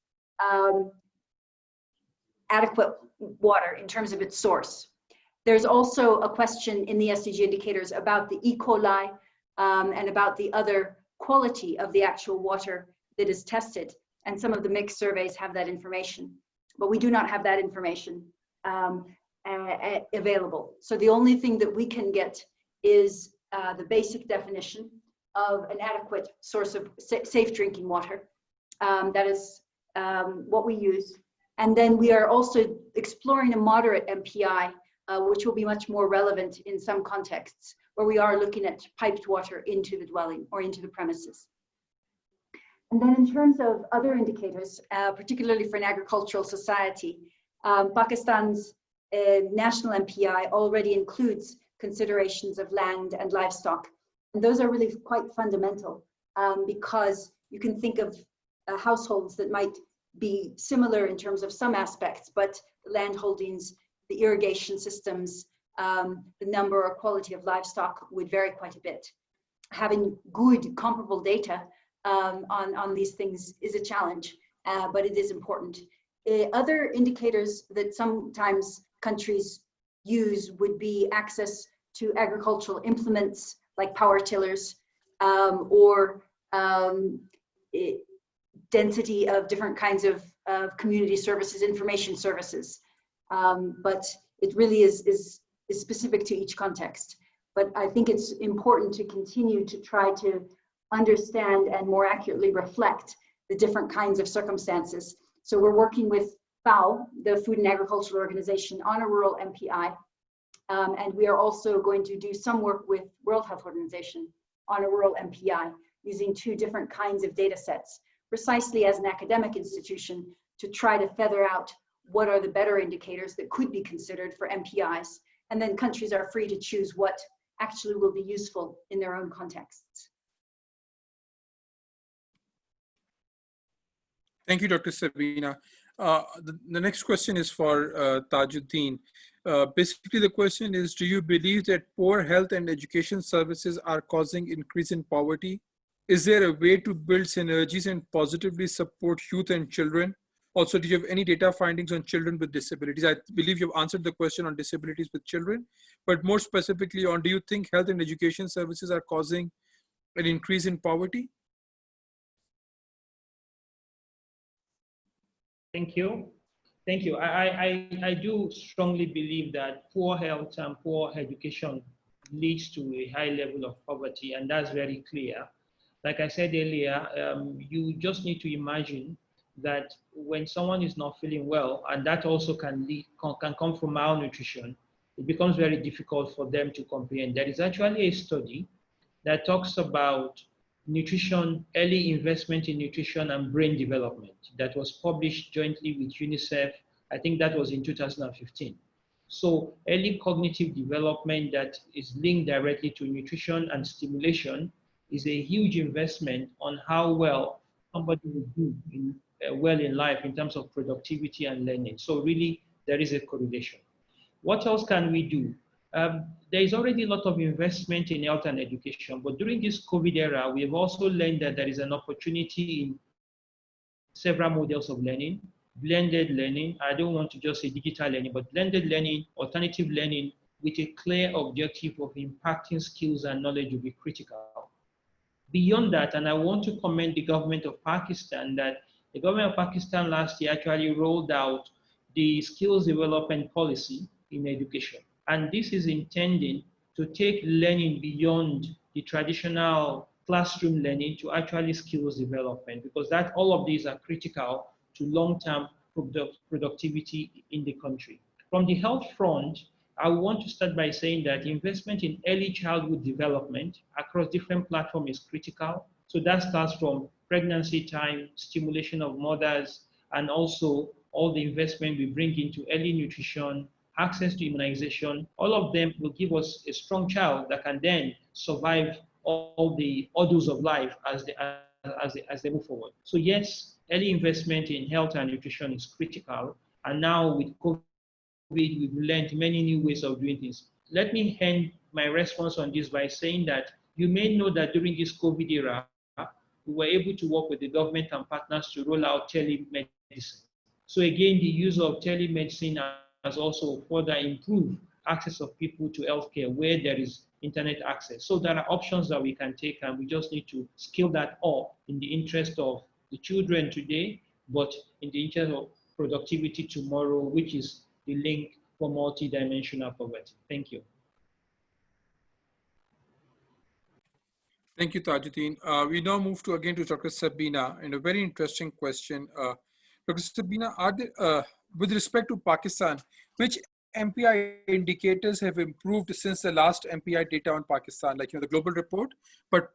adequate water in terms of its source. There's also a question in the SDG indicators about the E. coli and about the other quality of the actual water that is tested. And some of the mixed surveys have that information, but we do not have that information available. So the only thing that we can get is the basic definition of an adequate source of safe drinking water. That is what we use. And then we are also exploring a moderate MPI, which will be much more relevant in some contexts, where we are looking at piped water into the dwelling or into the premises. And then in terms of other indicators, particularly for an agricultural society, Pakistan's national MPI already includes considerations of land and livestock. And those are really quite fundamental because you can think of households that might be similar in terms of some aspects, but the land holdings, the irrigation systems, the number or quality of livestock would vary quite a bit. Having good comparable data on these things is a challenge, but it is important. Other indicators that sometimes countries use would be access to agricultural implements like power tillers or density of different kinds of community services, information services. But it really is specific to each context. But I think it's important to continue to try to understand and more accurately reflect the different kinds of circumstances. So we're working with FAO, the Food and Agricultural Organization, on a rural MPI. And we are also going to do some work with World Health Organization on a rural MPI using 2 different kinds of data sets, precisely as an academic institution to try to feather out what are the better indicators that could be considered for MPIs. And then countries are free to choose what actually will be useful in their own contexts. Thank you, Dr. Sabina. The next question is for Tajudeen. Basically, the question is, do you believe that poor health and education services are causing increase in poverty? Is there a way to build synergies and positively support youth and children Also, do you have any data findings on children with disabilities? I believe you've answered the question on disabilities with children, but more specifically on, do you think health and education services are causing an increase in poverty? Thank you. Thank you. I do strongly believe that poor health and poor education leads to a high level of poverty, and that's very clear. Like I said earlier, you just need to imagine that when someone is not feeling well, and that also can come from malnutrition, it becomes very difficult for them to comprehend. There is actually a study that talks about nutrition, early investment in nutrition and brain development that was published jointly with UNICEF. I think that was in 2015. So early cognitive development that is linked directly to nutrition and stimulation is a huge investment on how well somebody will do well in life in terms of productivity and learning. So really, there is a correlation. What else can we do? There is already a lot of investment in health and education, but during this COVID era, we have also learned that there is an opportunity in several models of learning, blended learning. I don't want to just say digital learning, but blended learning, alternative learning with a clear objective of impacting skills and knowledge will be critical. Beyond that, and I want to commend the government of Pakistan, that the government of Pakistan last year actually rolled out the skills development policy in education. And this is intending to take learning beyond the traditional classroom learning to actually skills development, because that all of these are critical to long-term productivity in the country. From the health front, I want to start by saying that investment in early childhood development across different platforms is critical. So that starts from pregnancy time, stimulation of mothers, and also all the investment we bring into early nutrition, access to immunization. All of them will give us a strong child that can then survive all the ordeals of life as they move forward. So yes, early investment in health and nutrition is critical. And now with COVID, we've learned many new ways of doing things. Let me end my response on this by saying that you may know that during this COVID era, we were able to work with the government and partners to roll out telemedicine. So again, the use of telemedicine has also further improved access of people to healthcare where there is internet access. So there are options that we can take, and we just need to scale that up in the interest of the children today, but in the interest of productivity tomorrow, which is the link for multidimensional poverty. Thank you. Thank you, Tajudeen. We now move to again to Dr. Sabina, and a very interesting question. Dr. Sabina, are there, with respect to Pakistan, which MPI indicators have improved since the last MPI data on Pakistan, like the global report, but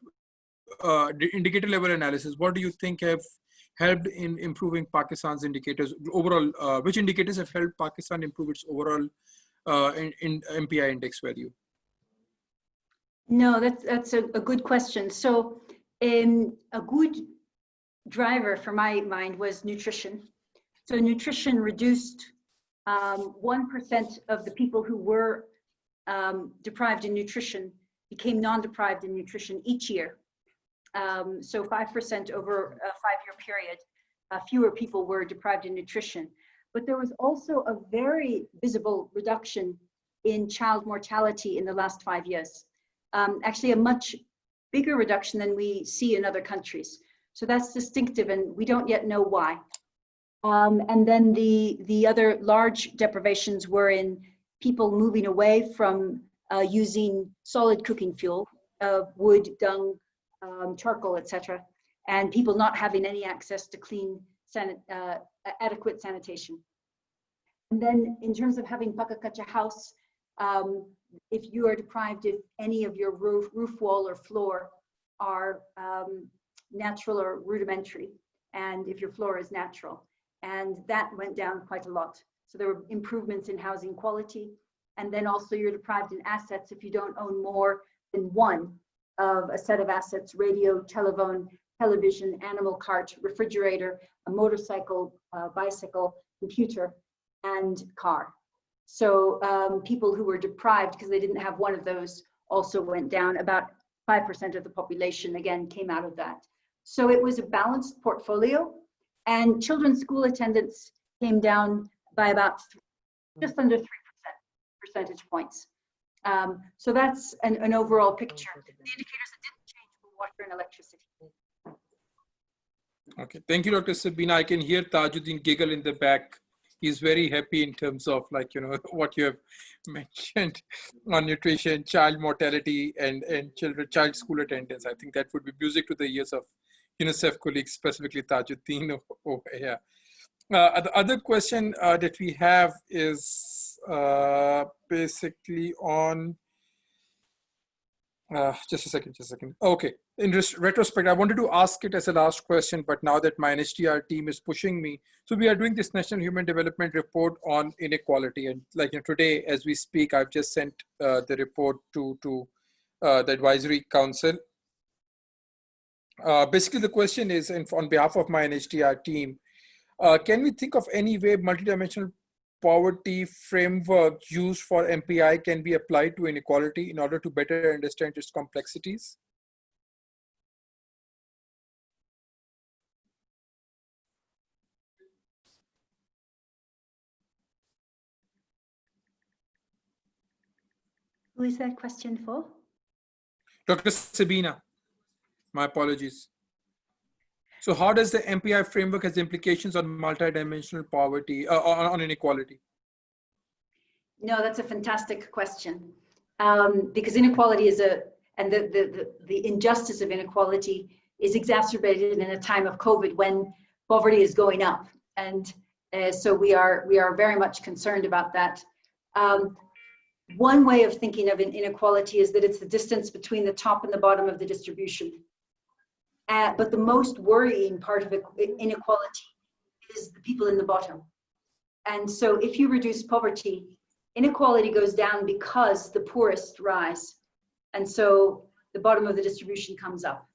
the indicator level analysis, what do you think have helped in improving Pakistan's indicators overall? Which indicators have helped Pakistan improve its overall in MPI index value? No, that's a good question. So a good driver for my mind was nutrition. So nutrition reduced 1% of the people who were deprived in nutrition became non-deprived in nutrition each year. So 5% over a 5-year period, fewer people were deprived in nutrition. But there was also a very visible reduction in child mortality in the last 5 years. Actually a much bigger reduction than we see in other countries. So that's distinctive, and we don't yet know why. And then the other large deprivations were in people moving away from using solid cooking fuel, wood, dung, charcoal, etc., and people not having any access to clean, adequate sanitation. And then in terms of having Pakakacha house, if you are deprived, if any of your roof wall or floor are natural or rudimentary, and if your floor is natural, and that went down quite a lot. So there were improvements in housing quality, and then also you're deprived in assets if you don't own more than one of a set of assets: radio, telephone, television, animal cart, refrigerator, a motorcycle, bicycle, computer, and car. So people who were deprived because they didn't have one of those also went down. About 5% of the population, again, came out of that. So it was a balanced portfolio. And children's school attendance came down by about just under 3 percentage points. So that's an overall picture. The indicators that didn't change were water and electricity. Okay, thank you, Dr. Sabina. I can hear Tajudeen giggle in the back. He's very happy in terms of, like, you know, what you have mentioned on nutrition, child mortality, and child school attendance. I think that would be music to the ears of UNICEF colleagues, specifically Tajudeen over here. The other question that we have is basically on, just a second. Okay, in retrospect, I wanted to ask it as a last question, but now that my NHDR team is pushing me, so we are doing this National Human Development Report on inequality. And like, you know, today, as we speak, I've just sent the report to the Advisory Council. Basically, the question is, and on behalf of my NHDR team, can we think of any way multidimensional poverty framework used for MPI can be applied to inequality in order to better understand its complexities? Who is that question for? Dr. Sabina, my apologies. So how does the MPI framework has implications on multidimensional poverty, on inequality? No, that's a fantastic question. Because inequality is and the injustice of inequality is exacerbated in a time of COVID when poverty is going up. And so we are very much concerned about that. One way of thinking of inequality is that it's the distance between the top and the bottom of the distribution. But the most worrying part of inequality is the people in the bottom. And so if you reduce poverty, inequality goes down because the poorest rise. And so the bottom of the distribution comes up.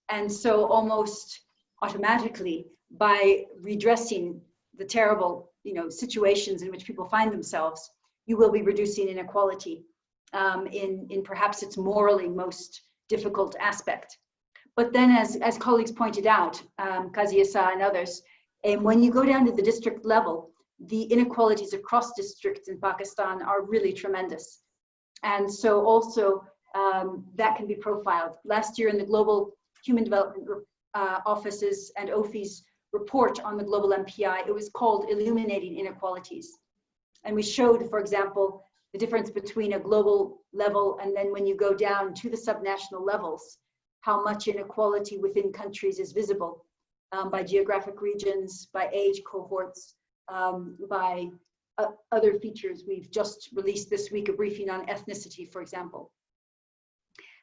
And so almost automatically, by redressing the terrible, you know, situations in which people find themselves, you will be reducing inequality in perhaps its morally most difficult aspect. But then, as colleagues pointed out, Qazi Isa and others, when you go down to the district level, the inequalities across districts in Pakistan are really tremendous. And so also that can be profiled. Last year in the Global Human Development Office's and OFI's report on the Global MPI, it was called Illuminating Inequalities. And we showed, for example, the difference between a global level and then when you go down to the subnational levels, how much inequality within countries is visible by geographic regions, by age cohorts, by other features. We've just released this week a briefing on ethnicity, for example.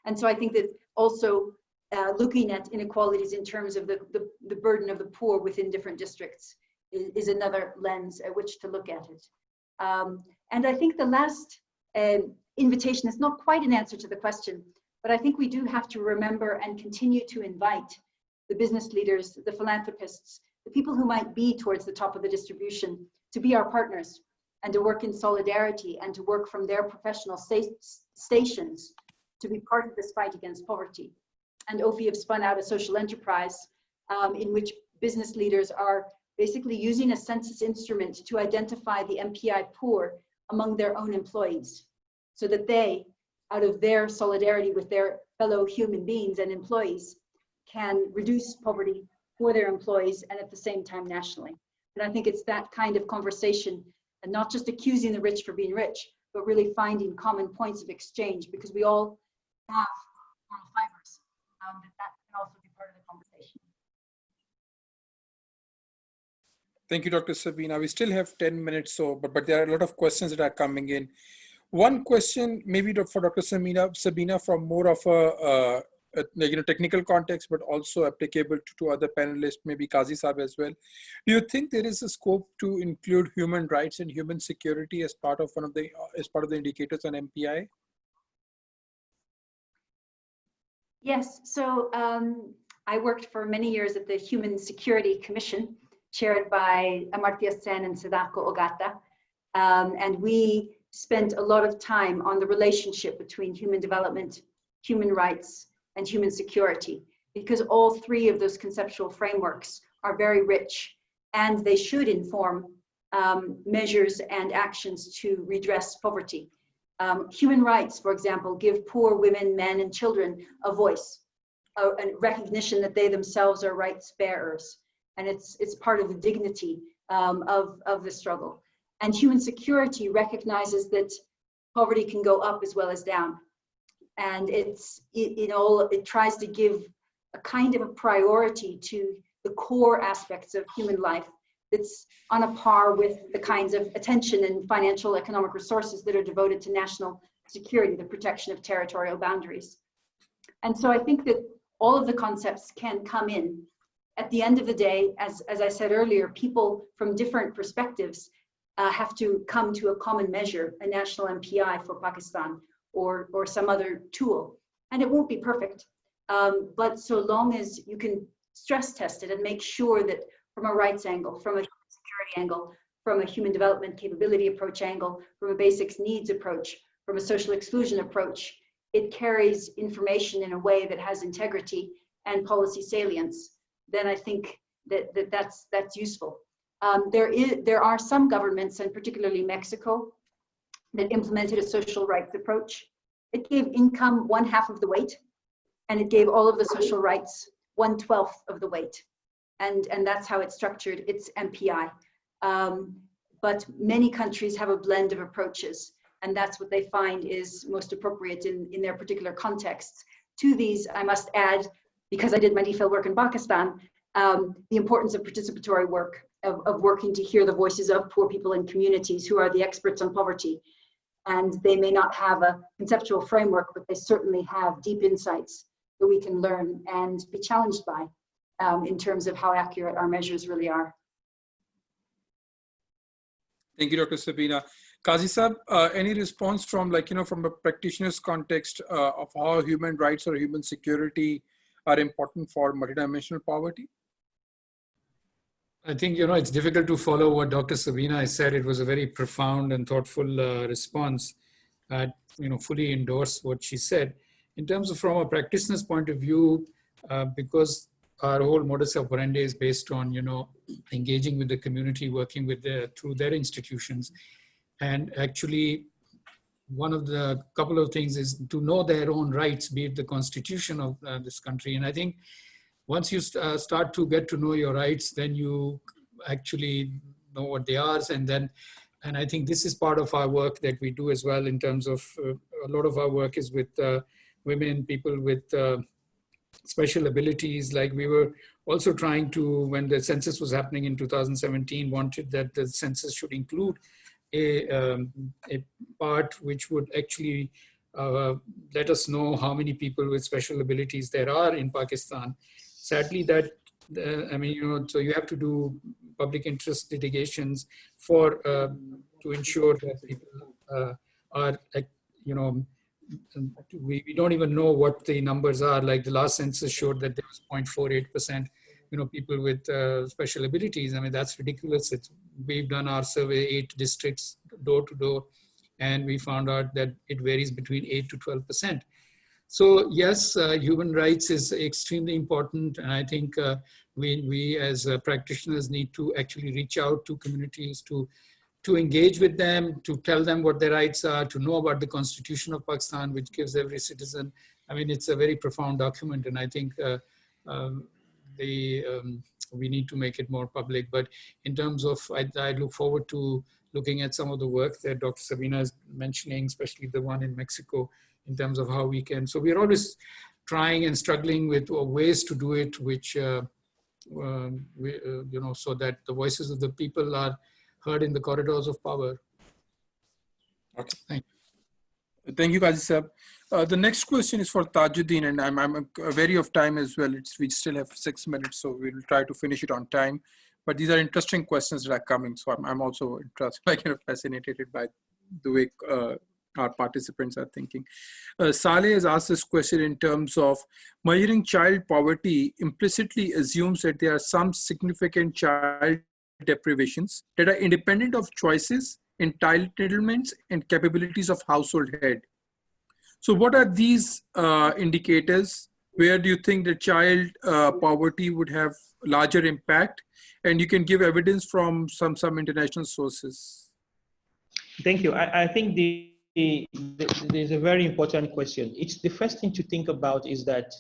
And so I think that also looking at inequalities in terms of the burden of the poor within different districts is another lens at which to look at it. And I think the last invitation is not quite an answer to the question, but I think we do have to remember and continue to invite the business leaders, the philanthropists, the people who might be towards the top of the distribution to be our partners and to work in solidarity and to work from their professional stations to be part of this fight against poverty. And OFI have spun out a social enterprise in which business leaders are basically using a census instrument to identify the MPI poor among their own employees so that they, out of their solidarity with their fellow human beings and employees, can reduce poverty for their employees and at the same time nationally. And I think it's that kind of conversation and not just accusing the rich for being rich, but really finding common points of exchange because we all have moral fibers. That can also be part of the conversation. Thank you, Dr. Sabina. We still have 10 minutes, so but there are a lot of questions that are coming in. One question, maybe for Dr. Sabina, from more of a technical context, but also applicable to other panelists, maybe Qazi Saab as well. Do you think there is a scope to include human rights and human security as part of the indicators on MPI? Yes. So I worked for many years at the Human Security Commission, chaired by Amartya Sen and Sadako Ogata, and we spent a lot of time on the relationship between human development, human rights, and human security, because all three of those conceptual frameworks are very rich, and they should inform measures and actions to redress poverty. Human rights, for example, give poor women, men, and children a voice, a recognition that they themselves are rights bearers, and it's part of the dignity of the struggle. And human security recognizes that poverty can go up as well as down, and it tries to give a kind of a priority to the core aspects of human life that's on a par with the kinds of attention and financial economic resources that are devoted to national security, the protection of territorial boundaries. And so I think that all of the concepts can come in. At the end of the day, as I said earlier, people from different perspectives have to come to a common measure, a national MPI for Pakistan or some other tool. And it won't be perfect, but so long as you can stress test it and make sure that from a rights angle, from a security angle, from a human development capability approach angle, from a basics needs approach, from a social exclusion approach, it carries information in a way that has integrity and policy salience, then I think that's useful. There are some governments, and particularly Mexico, that implemented a social rights approach. It gave income 1/2 of the weight, and it gave all of the social rights 1/12 of the weight. And that's how it's structured, its MPI. But many countries have a blend of approaches, and that's what they find is most appropriate in their particular contexts. To these, I must add, because I did my DPhil work in Pakistan, the importance of participatory work, of working to hear the voices of poor people in communities who are the experts on poverty. And they may not have a conceptual framework, but they certainly have deep insights that we can learn and be challenged by in terms of how accurate our measures really are. Thank you, Dr. Sabina. Qazi Sahab, any response from from a practitioner's context of how human rights or human security are important for multidimensional poverty? I think, it's difficult to follow what Dr. Sabina has said. It was a very profound and thoughtful response. I, fully endorse what she said. In terms of from a practitioner's point of view, because our whole modus operandi is based on, engaging with the community, working with through their institutions. And actually, one of the couple of things is to know their own rights, be it the constitution of this country. And I think once you start to get to know your rights, then you actually know what they are. And I think this is part of our work that we do as well in terms of a lot of our work is with women, people with special abilities. Like we were also trying to, when the census was happening in 2017, wanted that the census should include a part which would actually let us know how many people with special abilities there are in Pakistan. Sadly, so you have to do public interest litigations for to ensure that people are, we don't even know what the numbers are. Like the last census showed that there was 0.48%, people with special abilities. I mean, that's ridiculous. We've done our survey, 8 districts, door to door, and we found out that it varies between 8 to 12%. So yes, human rights is extremely important. And I think we as practitioners need to actually reach out to communities to engage with them, to tell them what their rights are, to know about the Constitution of Pakistan, which gives every citizen. I mean, it's a very profound document, and I think we need to make it more public. But in terms of, I look forward to looking at some of the work that Dr. Sabina is mentioning, especially the one in Mexico, in terms of how we can. So we're always trying and struggling with ways to do it, which, so that the voices of the people are heard in the corridors of power. Okay. Thank you. Thank you, Qazi Sahab. The next question is for Tajudeen, and I'm wary of time as well. We still have 6 minutes, so we'll try to finish it on time. But these are interesting questions that are coming, so I'm also interested, fascinated by the way our participants are thinking. Saleh has asked this question in terms of measuring child poverty implicitly assumes that there are some significant child deprivations that are independent of choices, entitlements, and capabilities of household head. So what are these indicators where do you think the child poverty would have larger impact? And you can give evidence from some international sources. Thank you. I think there's a very important question. It's the first thing to think about is that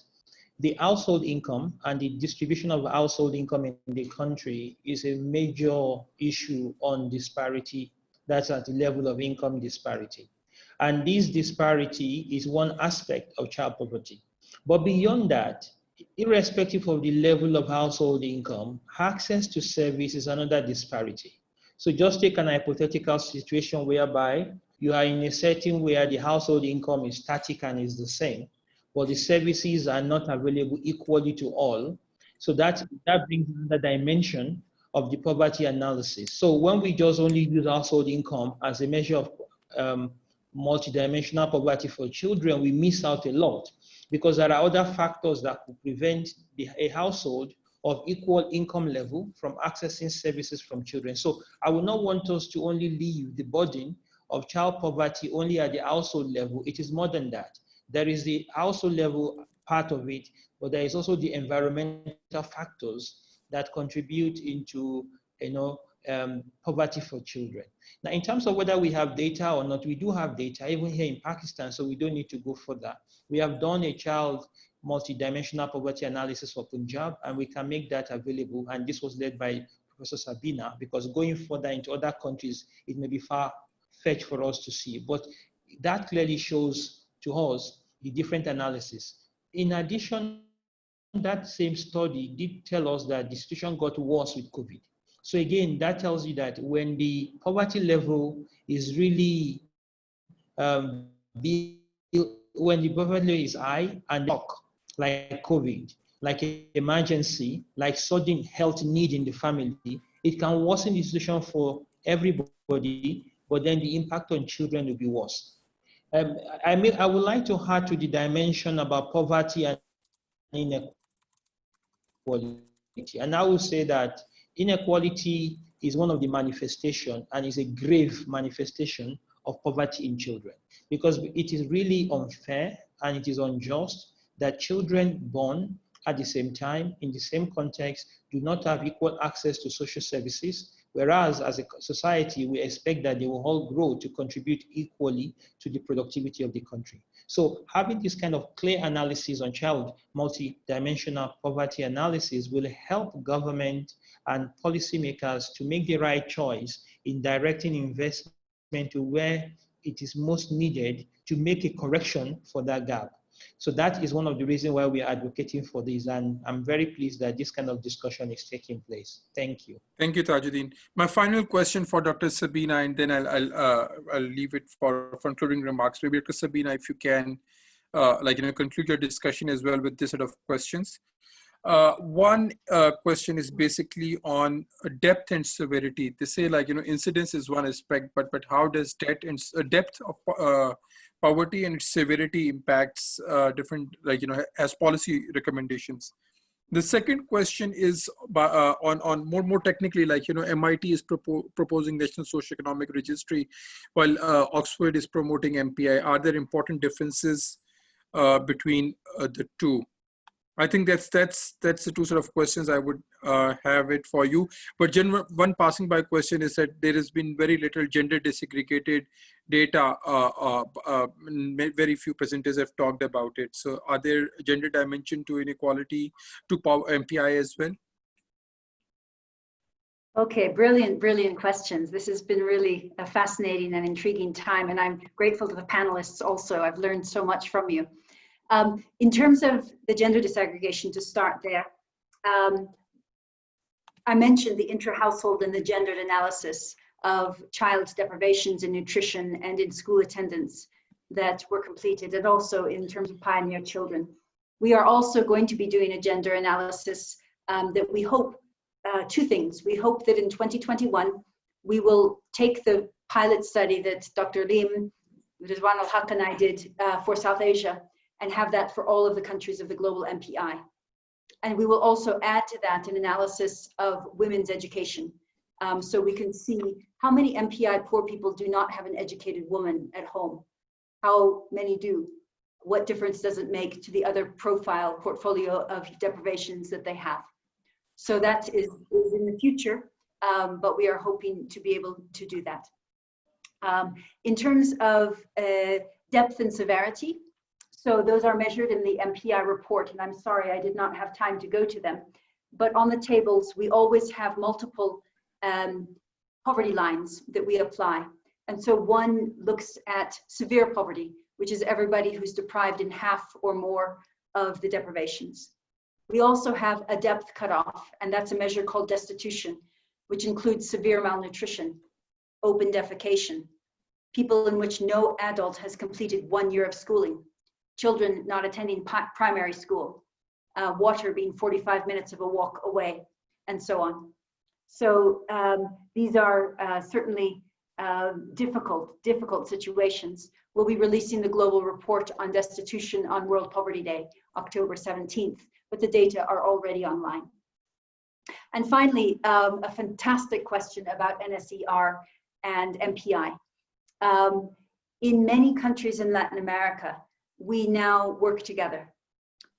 the household income and the distribution of household income in the country is a major issue on disparity. That's at the level of income disparity. And this disparity is one aspect of child poverty. But beyond that, irrespective of the level of household income, access to service is another disparity. So just take an hypothetical situation whereby you are in a setting where the household income is static and is the same, but the services are not available equally to all. So that brings another dimension of the poverty analysis. So when we just only use household income as a measure of multidimensional poverty for children, we miss out a lot, because there are other factors that could prevent a household of equal income level from accessing services from children. So I would not want us to only leave the burden of child poverty only at the household level. It is more than that. There is the household level part of it, but there is also the environmental factors that contribute into, poverty for children. Now, in terms of whether we have data or not, we do have data, even here in Pakistan, so we don't need to go further. We have done a child multidimensional poverty analysis for Punjab, and we can make that available. And this was led by Professor Sabina, because going further into other countries, it may be far-fetched for us to see. But that clearly shows to us the different analysis. In addition, that same study did tell us that the situation got worse with COVID. So again, that tells you that when the poverty level is really when the poverty level is high and shock, like COVID, like an emergency, like sudden health need in the family, it can worsen the situation for everybody, but then the impact on children will be worse. I would like to add to the dimension about poverty and inequality. And I will say that inequality is one of the manifestations, and is a grave manifestation of poverty in children, because it is really unfair and it is unjust that children born at the same time, in the same context, do not have equal access to social services, whereas as a society, we expect that they will all grow to contribute equally to the productivity of the country. So having this kind of clear analysis on child multidimensional poverty analysis will help government and policymakers to make the right choice in directing investment to where it is most needed to make a correction for that gap. So that is one of the reasons why we are advocating for this, and I'm very pleased that this kind of discussion is taking place. Thank you. Thank you, Tajudeen. My final question for Dr. Sabina, and then I'll leave it for concluding remarks. Maybe Dr. Sabina, if you can, conclude your discussion as well with this set of questions. One question is basically on depth and severity. They say, incidence is one aspect, but how does depth of poverty and its severity impacts different, as policy recommendations? The second question is on more technically, MIT is proposing National Socioeconomic Registry, while Oxford is promoting MPI. Are there important differences between the two? I think that's the two sort of questions I would have it for you. But one passing by question is that there has been very little gender disaggregated data. Very few presenters have talked about it. So are there gender dimension to inequality to MPI as well? Okay, brilliant questions. This has been really a fascinating and intriguing time, and I'm grateful to the panelists also. I've learned so much from you. In terms of the gender disaggregation, to start there, I mentioned the intra-household and the gendered analysis of child deprivations in nutrition and in school attendance that were completed, and also in terms of pioneer children. We are also going to be doing a gender analysis that we hope, two things. We hope that in 2021, we will take the pilot study that Dr. Lim, Rizwan al-Haq and I did for South Asia, and have that for all of the countries of the Global MPI. And we will also add to that an analysis of women's education. So we can see how many MPI poor people do not have an educated woman at home. How many do? what difference does it make to the other portfolio of deprivations that they have? So that is in the future, but we are hoping to be able to do that. In terms of depth and severity, so those are measured in the MPI report, and I'm sorry I did not have time to go to them, but on the tables we always have multiple poverty lines that we apply. And so one looks at severe poverty, which is everybody who's deprived in half or more of the deprivations. We also have a depth cutoff, and that's a measure called destitution, which includes severe malnutrition, open defecation, people in which no adult has completed 1 year of schooling, children not attending primary school, water being 45 minutes of a walk away, and so on. So these are certainly difficult situations. We'll be releasing the global report on destitution on World Poverty Day, October 17th, but the data are already online. And finally, a fantastic question about NSER and MPI. In many countries in Latin America, we now work together.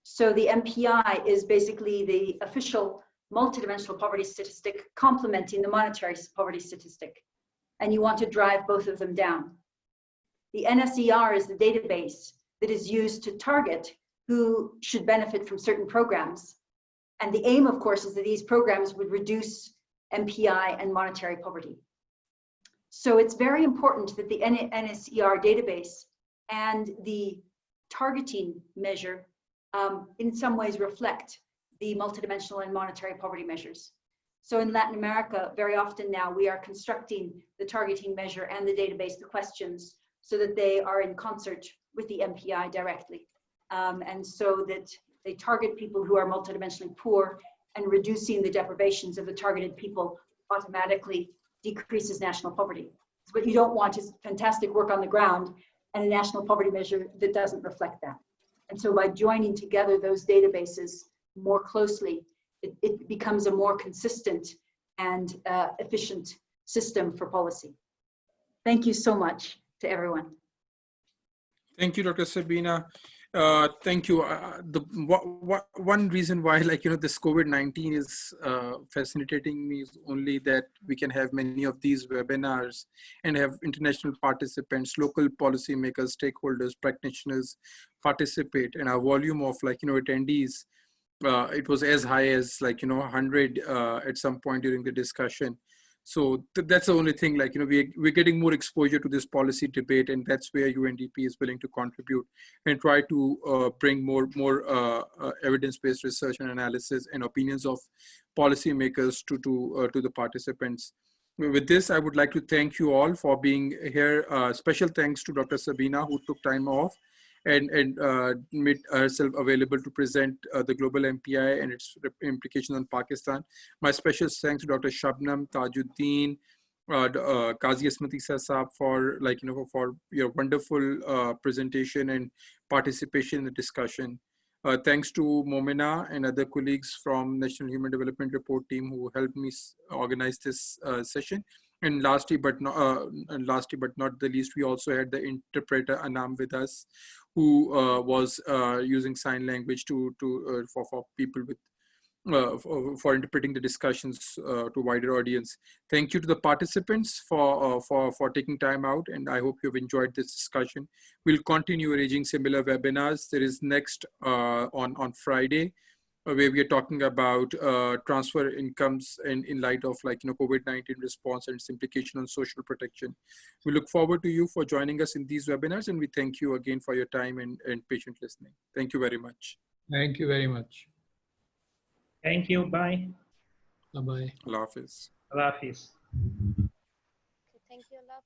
So the MPI is basically the official multidimensional poverty statistic complementing the monetary poverty statistic. And you want to drive both of them down. The NSER is the database that is used to target who should benefit from certain programs. And the aim, of course, is that these programs would reduce MPI and monetary poverty. So it's very important that the NSER database and the targeting measure in some ways reflect the multidimensional and monetary poverty measures. So in Latin America, very often now we are constructing the targeting measure and the database, the questions, so that they are in concert with the MPI directly. And so that they target people who are multidimensionally poor, and reducing the deprivations of the targeted people automatically decreases national poverty. So what you don't want is fantastic work on the ground and a national poverty measure that doesn't reflect that. And so by joining together those databases more closely, it becomes a more consistent and efficient system for policy. Thank you so much to everyone. Thank you, Dr. Sabina. Thank you. One reason why, this COVID-19 is fascinating me is only that we can have many of these webinars and have international participants, local policymakers, stakeholders, practitioners participate, and our volume of attendees, it was as high as 100 at some point during the discussion. So that's the only thing, we're getting more exposure to this policy debate, and that's where UNDP is willing to contribute and try to bring more evidence-based research and analysis and opinions of policymakers to the participants. With this, I would like to thank you all for being here. Special thanks to Dr. Sabina, who took time off and made herself available to present the Global MPI and its implications on Pakistan. My special thanks to Dr. Shabnum, Tajudeen, Qazi Azmat Isa for for your wonderful presentation and participation in the discussion. Thanks to Momina and other colleagues from National Human Development Report team who helped me organize this session. And lastly but not the least, we also had the interpreter Anam with us, who was using sign language for people with for interpreting the discussions to wider audience. Thank you to the participants for taking time out, and I hope you've enjoyed this discussion. We'll continue arranging similar webinars. There is next on Friday, where we are talking about transfer incomes in light of COVID-19 response and its implication on social protection. We look forward to you for joining us in these webinars, and we thank you again for your time and patient listening. Thank you very much. Thank you very much. Thank you. Bye. Bye-bye. Allah Hafiz. Allah Hafiz. Thank you. Allah.